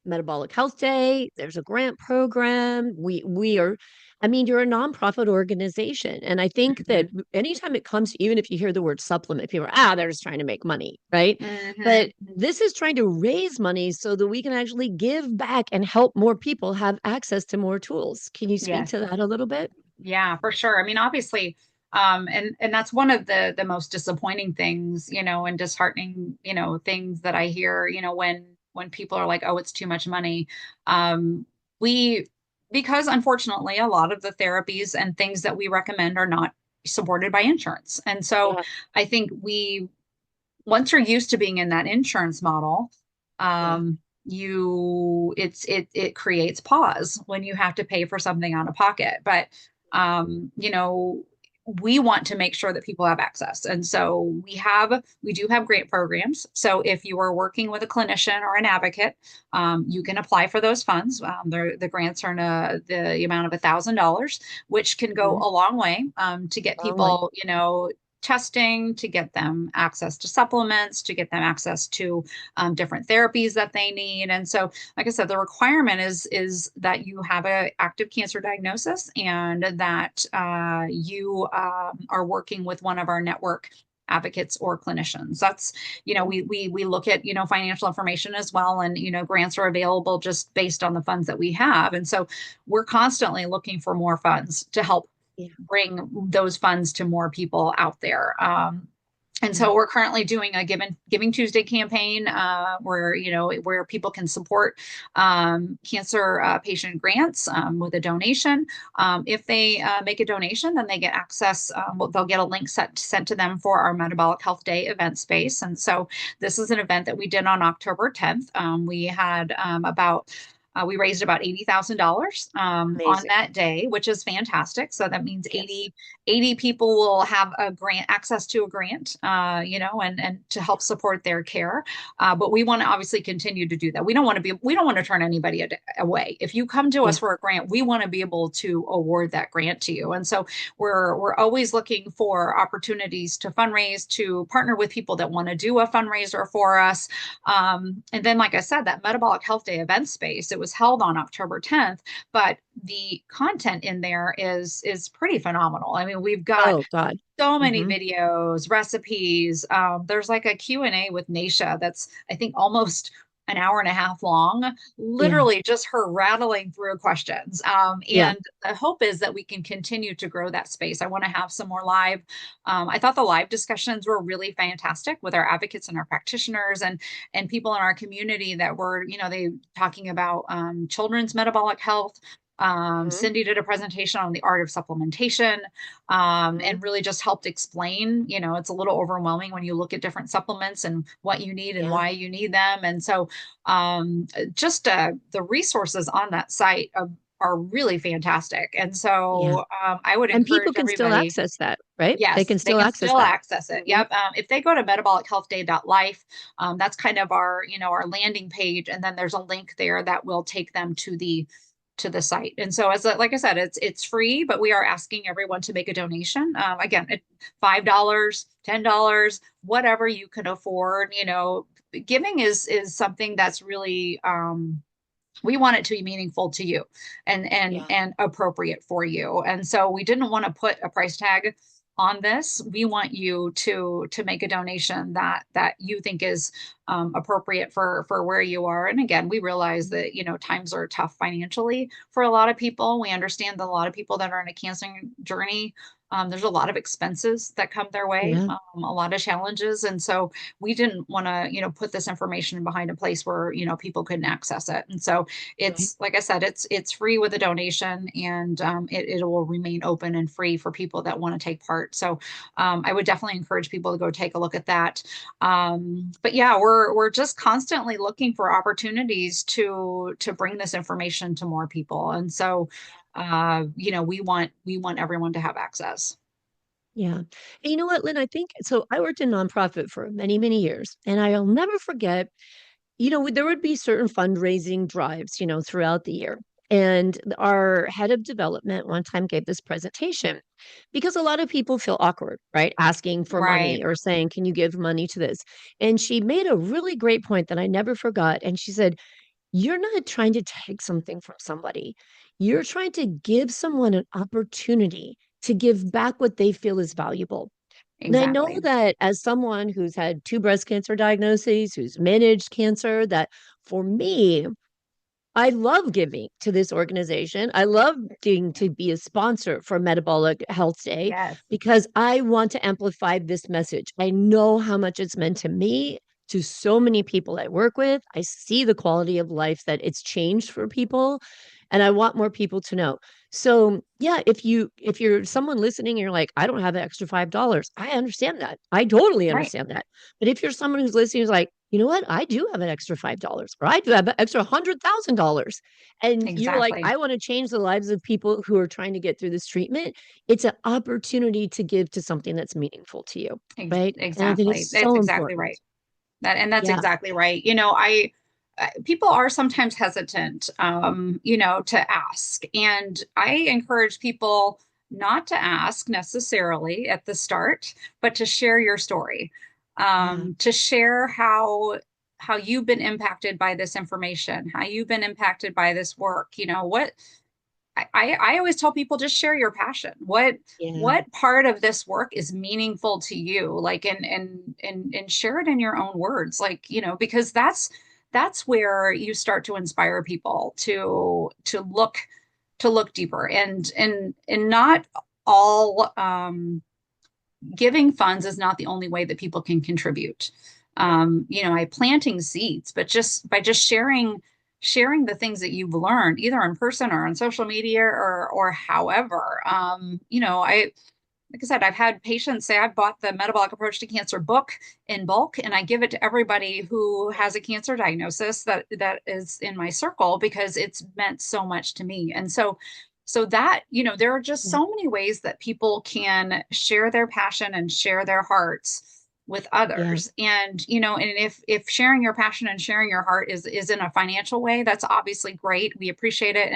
Metabolic Health Day. There's a grant program. We are, I mean, you're a nonprofit organization. And I think that Hmm. anytime it comes, even if you hear the word supplement, people are, they're just trying to make money, right? Hmm. But this is trying to raise money so that we can actually give back and help more people have access to more tools. Can you speak Yes. to that a little bit? Yeah, for sure. I mean, obviously, and that's one of the most disappointing things, and disheartening, things that I hear, when people are like, "Oh, it's too much money." Um, we Because unfortunately, a lot of the therapies and things that we recommend are not supported by insurance, and so Yeah, I think once you're used to being in that insurance model, yeah, it creates pause when you have to pay for something out of pocket. But you know, we want to make sure that people have access. And so we do have grant programs. So if you are working with a clinician or an advocate, you can apply for those funds. The grants are in the amount of $1,000, which can go Mhm. a long way to get Long way. people, you know, testing, to get them access to supplements, to get them access to different therapies that they need. And so, like I said, the requirement is that you have a active cancer diagnosis and that you are working with one of our network advocates or clinicians. That's, you know, Mhm. we look at, you know, financial information as well, and you know, grants are available just based on the funds that we have. And so we're constantly looking for more funds to help Yeah. bring those funds to more people out there. And Yeah. so we're currently doing a Giving Tuesday campaign where, you know, where people can support cancer patient grants with a donation. If they make a donation, then they get access. They'll get a link sent to them for our Metabolic Health Day event space. And so this is an event that we did on October 10th. We had about we raised about $80,000 on Amazing. that day, which is fantastic. So that means Yes. 80 people will have a grant, access to a grant, you know, and to help support their care. But we want to obviously continue to do that. We don't want to turn anybody away. If you come to us Yeah. for a grant, we want to be able to award that grant to you. And so we're always looking for opportunities to fundraise, to partner with people that want to do a fundraiser for us. And then, like I said, that Metabolic Health Day event space, it was held on October 10th, but the content in there is pretty phenomenal. I mean, we've got Oh, God. so many Mhm. videos, recipes. There's like a Q&A with Naisha that's, I think, almost an hour and a half long, Yeah. literally just her rattling through questions. Yeah. And the hope is that we can continue to grow that space. I want to have some more live. I thought the live discussions were really fantastic with our advocates and our practitioners and people in our community that were, you know, they talking about children's metabolic health. Mhm. Cindy did a presentation on the art of supplementation Mhm. and really just helped explain. You know, it's a little overwhelming when you look at different supplements and what you need and Yeah. why you need them. And so, just the resources on that site are really fantastic. And Yeah. so, I would And people encourage can still everybody. access that, right? They Yes, can they still can access still that. access it. Mhm. Yep. If they go to metabolichealthday.life, that's kind of our, you know, our landing page, and then there's a link there that will take them to the site. And so, like I said, it's free, but we are asking everyone to make a donation. Again, $5, $10, whatever you can afford. You know, giving is something that's really we want it to be meaningful to you Yeah. and appropriate for you. And so we didn't want to put a price tag on this. We want you to make a donation that you think is appropriate for where you are. And again, we realize Mhm. that, you know, times are tough financially for a lot of people. We understand that a lot of people that are in a cancer journey, there's a lot of expenses that come their way, Yeah. a lot of challenges. And so we didn't want to, you know, put this information behind a place where, you know, people couldn't access it. And so Right. it's, like I said, it's free with a donation, and it will remain open and free for people that want to take part. So I would definitely encourage people to go take a look at that. But yeah, we're just constantly looking for opportunities to bring this information to more people. And so you know, we want everyone to have access. Yeah. And you know what, Lynn? I think so. I worked in nonprofit for many, many years, and I'll never forget, there would be certain fundraising drives, throughout the year. And our head of development one time gave this presentation because a lot of people feel awkward, right? Asking for Right. money or saying, "Can you give money to this?" And she made a really great point that I never forgot. And she said, "You're not trying to take something from somebody. You're trying to give someone an opportunity to give back what they feel is valuable." And I know Exactly. that as someone who's had 2 breast cancer diagnoses, who's managed cancer, that for me, I love giving to this organization. I love getting to be a sponsor for Metabolic Health Day Yes. because I want to amplify this message. I know how much it's meant to me, to so many people I work with. I see the quality of life that it's changed for people, and I want more people to know. So, yeah, if you're someone listening and you're like, "I don't have the extra $5." I understand that. I totally Right. understand that. But if you're someone who's listening who's like, you know what? I do have an extra $5, or I do have an extra $100,000. And you're like, Exactly. I want to change the lives of people who are trying to get through this treatment. It's an opportunity to give to something that's meaningful to you. Right. And I think Exactly. it's That's so exactly important. right. That's Yeah. exactly right. People are sometimes hesitant, to ask, and I encourage people not to ask necessarily at the start, but to share your story, Yeah. to share how you've been impacted by this information, how you've been impacted by this work. What I always tell people, just share your passion. Yeah. What part of this work is meaningful to you? Like, and share it in your own words. Like, because that's where you start to inspire people to look deeper, and not all giving funds is not the only way that people can contribute. Right. I planting seeds, but just by just sharing the things that you've learned, either in person or on social media or however. I like I said, I've had patients say, I've bought the Metabolic Approach to Cancer book in bulk, and I give it to everybody who has a cancer diagnosis that is in my circle, because it's meant so much to me. And so that, there are just Yeah. so many ways that people can share their passion and share their hearts with Yeah. others. And and if sharing your passion and sharing your heart is in a financial way, that's obviously great. We appreciate it,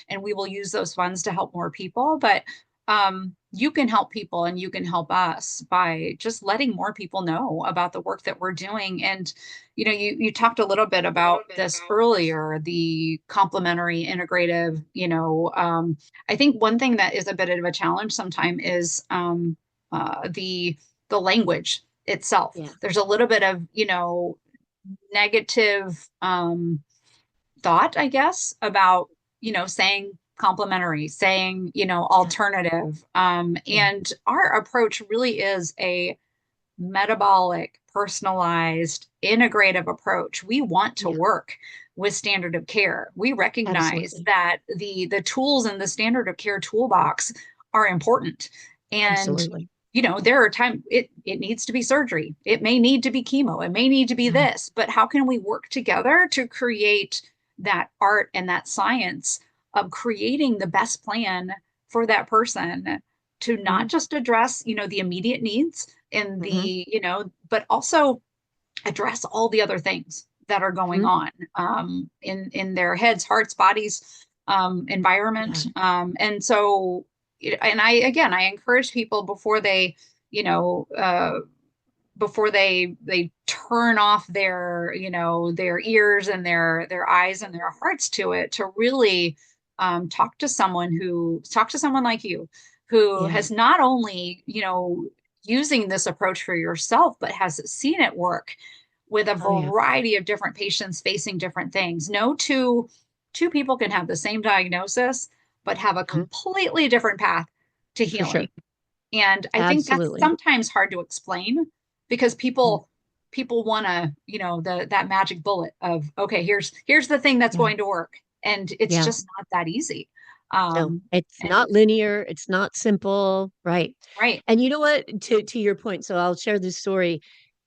and we will use those funds to help more people. But you can help people, and you can help us by just letting more people know about the work that we're doing. And you talked a little bit about this earlier, the complementary, integrative. I think one thing that is a bit of a challenge sometimes is the language itself. Yeah. There's a little bit of negative thought, I guess, about saying complementary, saying Yeah. alternative. Yeah. And our approach really is a metabolic, personalized, integrative approach. We want to Yeah. work with standard of care. We recognize Absolutely. that the tools in the standard of care toolbox are important. And Absolutely. there are times it needs to be surgery. It may need to be chemo. It may need to be Yeah. this, but how can we work together to create that art and that science of creating the best plan for that person, to Hmm. not just address, the immediate needs and Hmm. but also address all the other things that are going Hmm. on in their heads, hearts, bodies, Yeah. environment. And so, and I encourage people before they, you know, before they turn off their ears and their eyes and their hearts to it, to really talk to someone like you, who Yeah. has not only using this approach for yourself, but has seen it work with a Oh, yeah. variety of different patients facing different things. No two people can have the same diagnosis but have a Mhm. completely different path to For healing. sure. And I think that's Absolutely. sometimes hard to explain, because Mhm. people want to, that magic bullet of, okay, here's the thing that's Yeah. going to work. And it's Yeah. just not that easy. No, Um, it's and not linear. It's not simple. Right. right, And you know what? To your point, so I'll share this story.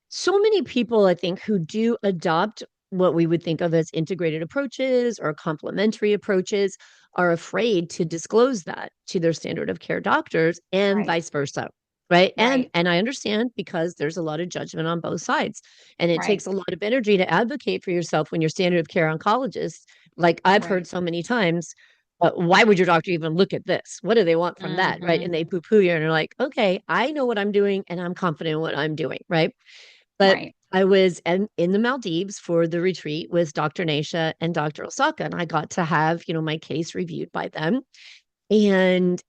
So many people, I think, who do adopt what we would think of as integrated approaches or complementary approaches are afraid to disclose that to their standard of care doctors and right, vice versa. Right. And right, and I understand, because there's a lot of judgment on both sides. And it right, takes a lot of energy to advocate for yourself when you're standard of care oncologist. Like I've heard right. so many times, why would your doctor even look at this? What do they want from that? Right. Hmm. And they poo-poo you and they're like, okay, I know what I'm doing and I'm confident in what I'm doing. Right. But Right, I was in the Maldives for the retreat with Dr. Nasha and Dr. Osaka, and I got to have, my case reviewed by them. And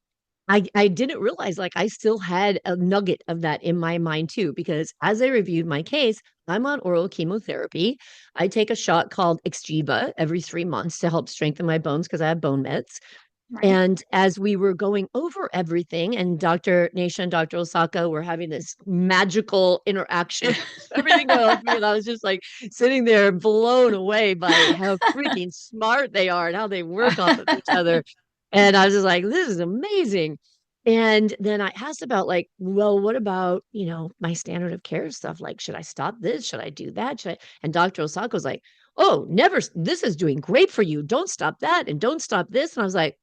I didn't realize, like, I still had a nugget of that in my mind too, because as I reviewed my case, I'm on oral chemotherapy. I take a shot called Exgeva every 3 months to help strengthen my bones because I have bone meds. right. And as we were going over everything, and Dr. Nasha and Dr. Osaka were having this magical interaction, everything going on for me, and I was just like sitting there blown away by how freaking smart they are and how they work off of each other. And I was just like, this is amazing. And then I asked about like, well, what about, my standard of care stuff? Like, should I stop this? Should I do that? Should I? And Dr. Osaka's like, oh, never, this is doing great for you. Don't stop that and don't stop this. And I was like,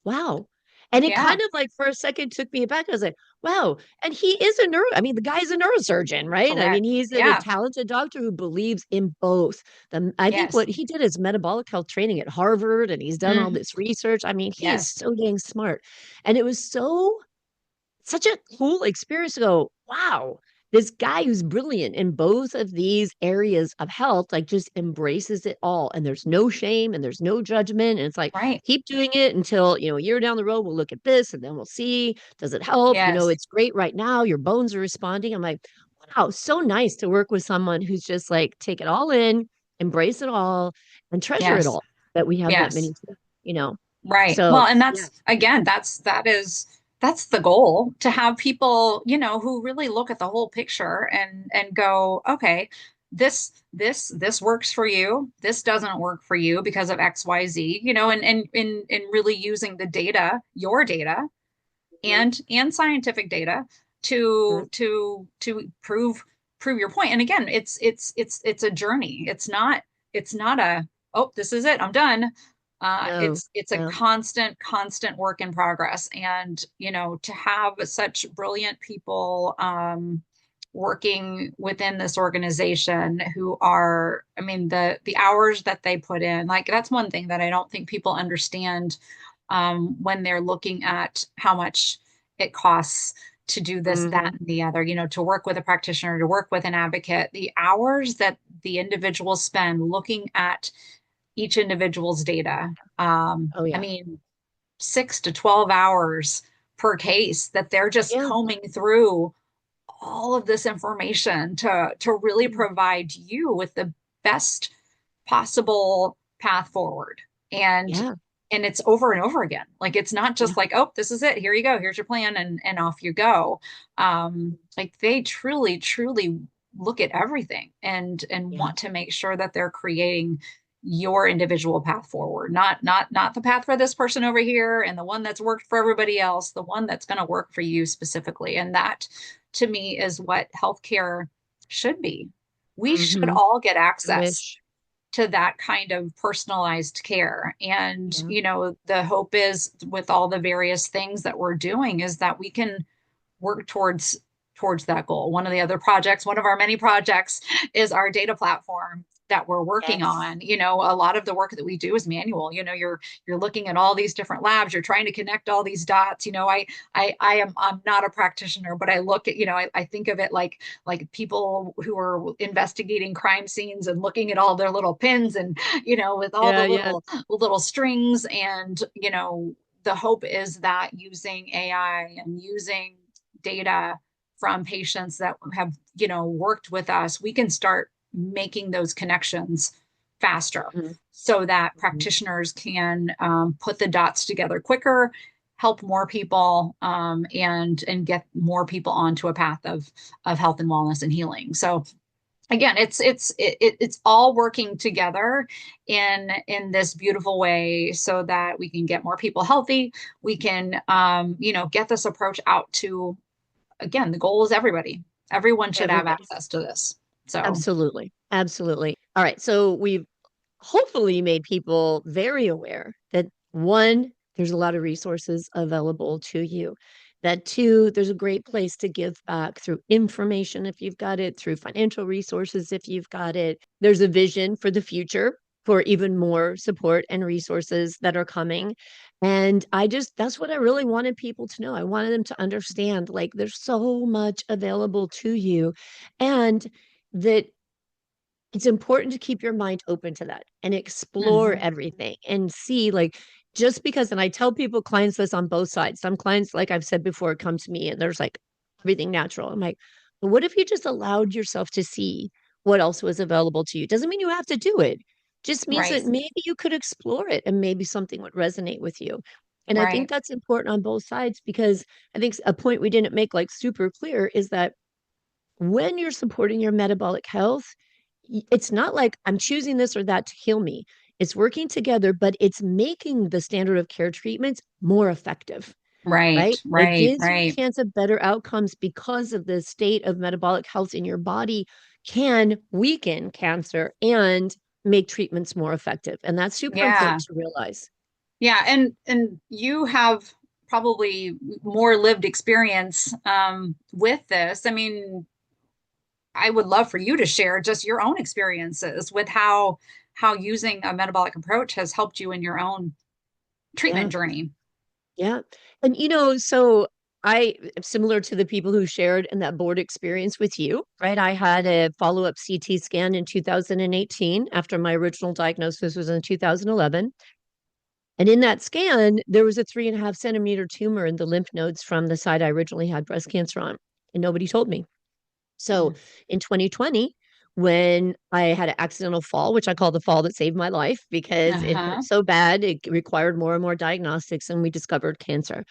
wow. And it Yeah, kind of like for a second took me aback. I was like, wow. And he is a I mean, the guy's a neurosurgeon, right? I mean, correct. he's a Yeah. talented doctor who believes in both. I think Yes. what he did is metabolic health training at Harvard, and he's done all Mhm. this research. I mean, he is Yes. so dang smart. And it was such a cool experience to go, wow, this guy who's brilliant in both of these areas of health, like just embraces it all. And there's no shame and there's no judgment. And it's like, Right. keep doing it until, a year down the road, we'll look at this and then we'll see, does it help? Yes. It's great right now. Your bones are responding. I'm like, wow, so nice to work with someone who's just like, take it all in, embrace it all, and treasure it Yes. all that we have that Yes. many, you know. Right. So, Well, and yeah. that's again, that's the goal, to have people, who really look at the whole picture and go, okay, this works for you. This doesn't work for you because of XYZ, and really using the data, your data Mhm, and scientific data mhm. to prove your point. And again, it's a journey. It's not a, oh, this is it, I'm done. No, It's a no. constant work in progress. And to have such brilliant people working within this organization who are, I mean, the hours that they put in, like that's one thing that I don't think people understand when they're looking at how much it costs to do this, that, Mhm. and the other, to work with a practitioner, to work with an advocate, the hours that the individuals spend looking at each individual's data. Oh, I yeah. mean, 6 to 12 hours per case that they're just Yeah. combing through all of this information to really Mm. provide you with the best possible path forward. and Yeah. and it's over and over again. Like, it's not Yeah. just like, oh, this is it, here you go, here's your plan, and off you go. Like, they truly look at everything and Yeah. want to make sure that they're creating your individual path forward, not the path for this person over here and the one that's worked for everybody else, the one that's going to work for you specifically. And that, to me, is what healthcare should be. We should Mhm. all get I access wish. to that kind of personalized care. And, Yeah. the hope is, with all the various things that we're doing, is that we can work towards that goal. One of the other projects, one of our many projects, is our data platform that we're working Yes. on. A lot of the work that we do is manual. You're looking at all these different labs, you're trying to connect all these dots. I'm not a practitioner, but I look at, I think of it like people who are investigating crime scenes and looking at all their little pins, and with all the Yeah, yeah. little strings. And the hope is that using AI and using data from patients that have, worked with us, we can start making those connections faster, Mhm. so that Mhm. practitioners can put the dots together quicker, help more people, and get more people onto a path of health and wellness and healing. So again, it's all working together in this beautiful way, so that we can get more people healthy. We can get this approach out to, again, the goal is everybody. Everyone should have Everybody. access to this. So, Absolutely. Absolutely. All right. So we've hopefully made people very aware that one, there's a lot of resources available to you. That two, there's a great place to give back through information if you've got it, through financial resources if you've got it. There's a vision for the future for even more support and resources that are coming. And that's what I really wanted people to know. I wanted them to understand like there's so much available to you and that it's important to keep your mind open to that and explore mhm, everything and see like just because and I tell people clients this on both sides. Some clients, like I've said before, come to me and there's like everything natural. I'm like, but what if you just allowed yourself to see what else was available to you? Doesn't mean you have to do it. Just means right, that maybe you could explore it and maybe something would resonate with you. And I think right, that's important on both sides because I think a point we didn't make like super clear is that when you're supporting your metabolic health, it's not like I'm choosing this or that to heal me. It's working together, but it's making the standard of care treatments more effective. Right, right? Like, right, gives your right. chance of better outcomes because of the state of metabolic health in your body can weaken cancer and make treatments more effective. And that's super Yeah. important to realize. Yeah, and you have probably more lived experience with this. I mean, I would love for you to share just your own experiences with how using a metabolic approach has helped you in your own treatment Yeah. journey. Yeah. And so I similar to the people who shared in that board experience with you, right? I had a follow-up CT scan in 2018 after my original diagnosis was in 2011. And in that scan, there was a 3.5 centimeter tumor in the lymph nodes from the side I originally had breast cancer on. And nobody told me. So in 2020, when I had an accidental fall, which I call the fall that saved my life because it hurt Uh-huh. so bad, it required more and more diagnostics, and we discovered cancer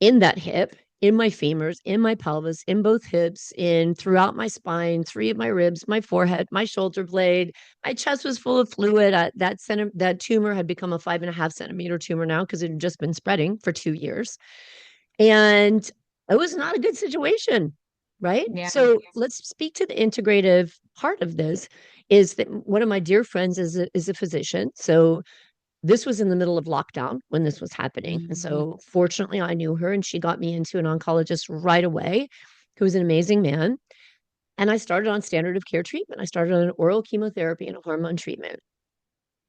in that hip, in my femurs, in my pelvis, in both hips, in throughout my spine, three of my ribs, my forehead, my shoulder blade. My chest was full of fluid. That tumor had become a 5.5 centimeter tumor now because it had just been spreading for 2 years. And it was not a good situation, right? Yeah. So let's speak to the integrative part of this. Is that one of my dear friends is a physician. So this was in the middle of lockdown when this was happening. And Mhm. so fortunately I knew her and she got me into an oncologist right away, who was an amazing man. And I started on standard of care treatment. I started on an oral chemotherapy and a hormone treatment.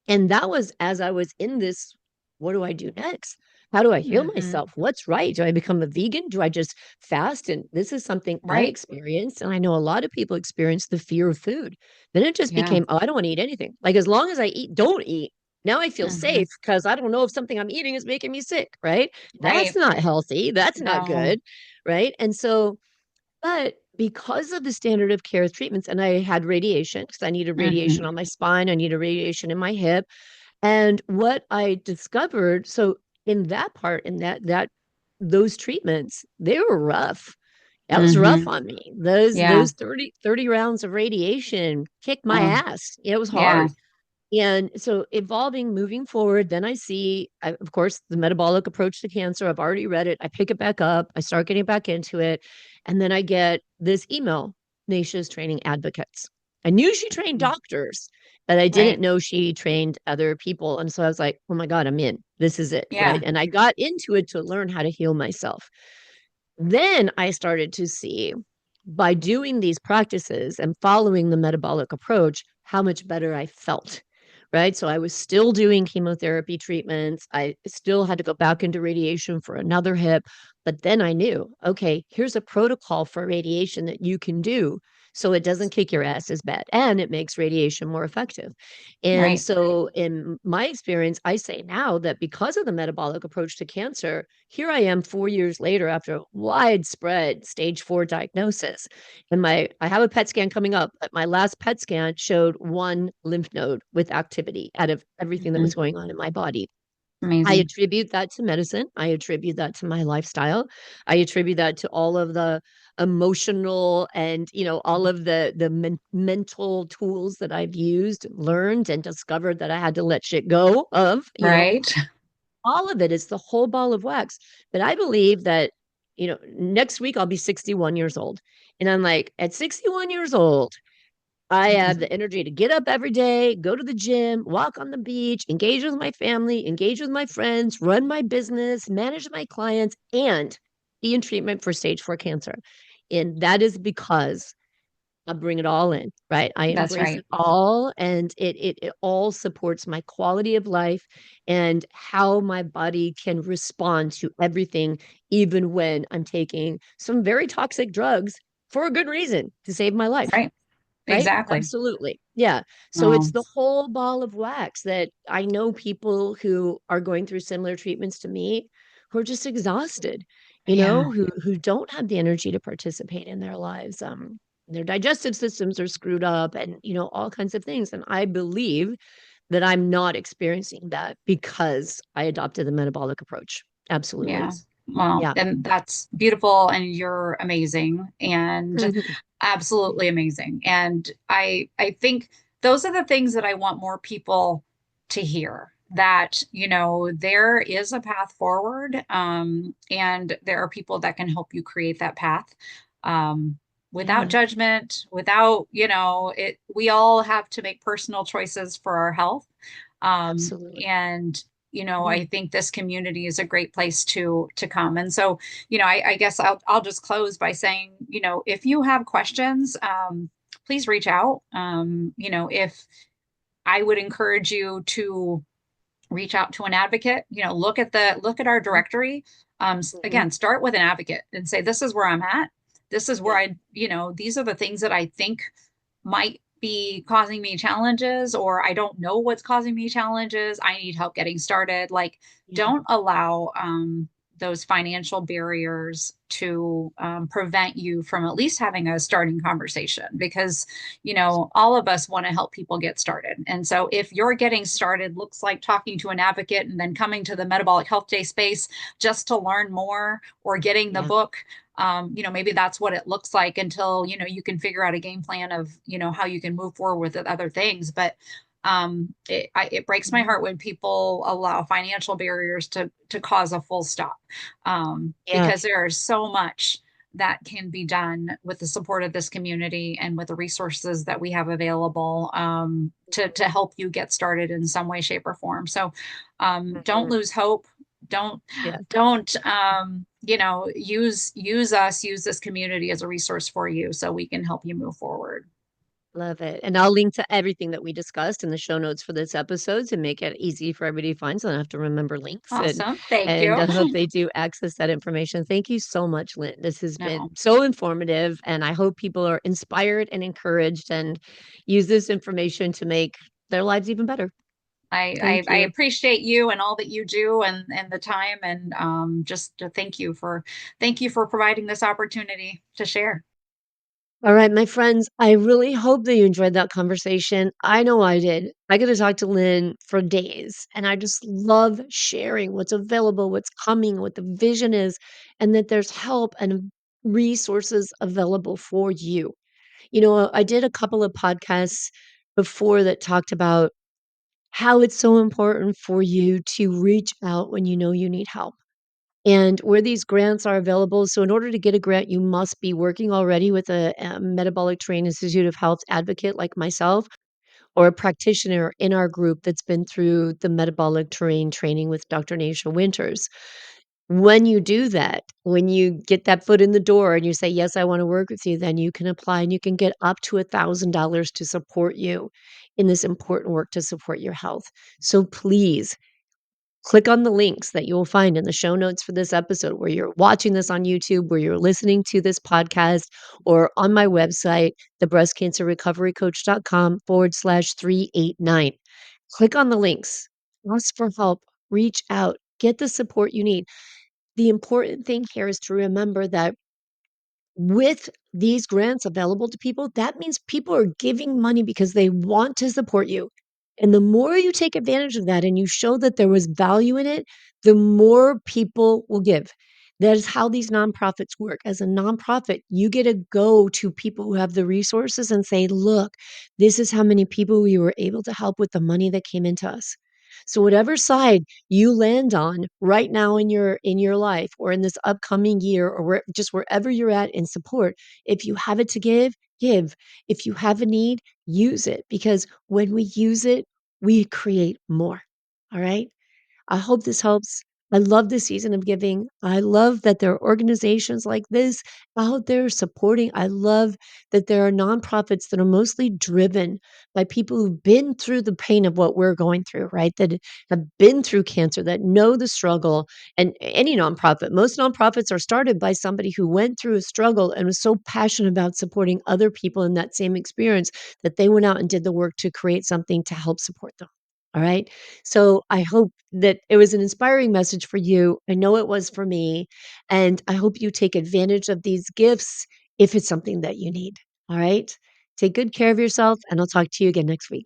And that was as I was in this, what do I do next? How do I heal Mhm. myself? What's right? Do I become a vegan? Do I just fast? And this is something I Right. experienced. And I know a lot of people experience the fear of food. Then it just Yeah. became, oh, I don't want to eat anything. Like as long as I don't eat, now I feel Mhm. safe because I don't know if something I'm eating is making me sick, right? That's Right. not healthy. That's not No. good. Right. And so, but because of the standard of care treatments, and I had radiation because I needed radiation Mhm. on my spine, I needed radiation in my hip, and what I discovered, so in that part, in that those treatments, they were rough. That was rough Mhm. on me. Those Yeah. those 30 rounds of radiation kicked my Oh, ass. It was yeah. hard. And so evolving, moving forward, then I see, of course, the metabolic approach to cancer. I've already read it. I pick it back up. I start getting back into it. And then I get this email, Naisha's training advocates. I knew she trained Mhm. doctors, but I didn't Right. know she trained other people. And so I was like, oh my God, I'm in. This is it. Right. Yeah. And I got into it to learn how to heal myself. Then I started to see by doing these practices and following the metabolic approach, how much better I felt. Right. So I was still doing chemotherapy treatments. I still had to go back into radiation for another hip. But then I knew, okay, here's a protocol for radiation that you can do so it doesn't kick your ass as bad and it makes radiation more effective. And Right. so, in my experience, I say now that because of the metabolic approach to cancer, here I am 4 years later after widespread stage 4 diagnosis. And I have a PET scan coming up, but my last PET scan showed one lymph node with activity out of everything that was Mhm. going on in my body. I Amazing. attribute that to medicine. I attribute that to my lifestyle. I attribute that to all of the emotional and all of the mental tools that I've used, learned, and discovered that I had to let shit go of. Right. All of it is the whole ball of wax. But I believe that next week I'll be 61 years old, and I'm like, at 61 years old, I have Mhm. the energy to get up every day, go to the gym, walk on the beach, engage with my family, engage with my friends, run my business, manage my clients, and be in treatment for stage 4 cancer. And that is because I bring it all in, right? I That's embrace right. it all, and it all supports my quality of life and how my body can respond to everything, even when I'm taking some very toxic drugs for a good reason to save my life. Right. Right? Exactly. Absolutely. Yeah. So it's Oh, the whole ball of wax that I know people who are going through similar treatments to me who are just exhausted, yeah. who don't have the energy to participate in their lives. Their digestive systems are screwed up and, all kinds of things. And I believe that I'm not experiencing that because I adopted the metabolic approach. Absolutely. Yeah. Well, Yeah. and that's beautiful and you're amazing and absolutely amazing. And I think those are the things that I want more people to hear that, there is a path forward, and there are people that can help you create that path, without Yeah, judgment, without, we all have to make personal choices for our health. Um, absolutely. and, Yeah. I think this community is a great place to come. And so, I guess I'll just close by saying, if you have questions, please reach out. If I would encourage you to reach out to an advocate, look at our Mhm, directory. mhm. Again, start with an advocate and say, this is where I'm at. This is where Yeah, these are the things that I think might be causing me challenges, or I don't know what's causing me challenges. I need help getting started. Like, yeah. don't allow those financial barriers to prevent you from at least having a starting conversation, because all of us want to help people get started. And so if you're getting started looks like talking to an advocate and then coming to the metabolic health day space just to learn more, or getting the Yeah. book, maybe that's what it looks like until, you can figure out a game plan of, how you can move forward with other things. But it breaks my Mhm. heart when people allow financial barriers to cause a full stop, Yeah. because there is so much that can be done with the support of this community and with the resources that we have available, to help you get started in some way, shape, or form. So don't Mhm. lose hope. Don't Yeah. don't use this community as a resource for you so we can help you move forward. Love it, and I'll link to everything that we discussed in the show notes for this episode to make it easy for everybody to find, so I don't have to remember links, and Awesome. Thank and you. I hope they do access that information. Thank you so much, Lynn. This has been No, so informative, and I hope people are inspired and encouraged and use this information to make their lives even better. Thank I you. appreciate you and all that you do, and the time, and just to thank you for providing this opportunity to share. All right, my friends, I really hope that you enjoyed that conversation. I know I did. I get to talk to Lynn for days, and I just love sharing what's available, what's coming, what the vision is, and that there's help and resources available for you. I did a couple of podcasts before that talked about how it's so important for you to reach out when you know you need help and where these grants are available. So, in order to get a grant, you must be working already with a Metabolic Terrain Institute of Health advocate like myself, or a practitioner in our group that's been through the metabolic terrain training with Dr. Nasha Winters. When you do that, when you get that foot in the door and you say, yes, I want to work with you, then you can apply and you can get up to $1,000 to support you in this important work to support your health. So please click on the links that you will find in the show notes for this episode, where you're watching this on YouTube, where you're listening to this podcast, or on my website, thebreastcancerrecoverycoach.com/389. Click on the links, ask for help, reach out, get the support you need. The important thing here is to remember that with these grants available to people, that means people are giving money because they want to support you. And the more you take advantage of that and you show that there was value in it, the more people will give. That is how these nonprofits work. As a nonprofit, you get to go to people who have the resources and say, look, this is how many people we were able to help with the money that came into us. So whatever side you land on right now in your life or in this upcoming year, or just wherever you're at in support, if you have it to give, give. If you have a need, use it, because when we use it, we create more. All right? I hope this helps. I love this season of giving. I love that there are organizations like this out there supporting. I love that there are nonprofits that are mostly driven by people who've been through the pain of what we're going through, right? That have been through cancer, that know the struggle. And any nonprofit, most nonprofits are started by somebody who went through a struggle and was so passionate about supporting other people in that same experience that they went out and did the work to create something to help support them. All right. So I hope that it was an inspiring message for you. I know it was for me. And I hope you take advantage of these gifts if it's something that you need. All right. Take good care of yourself, and I'll talk to you again next week.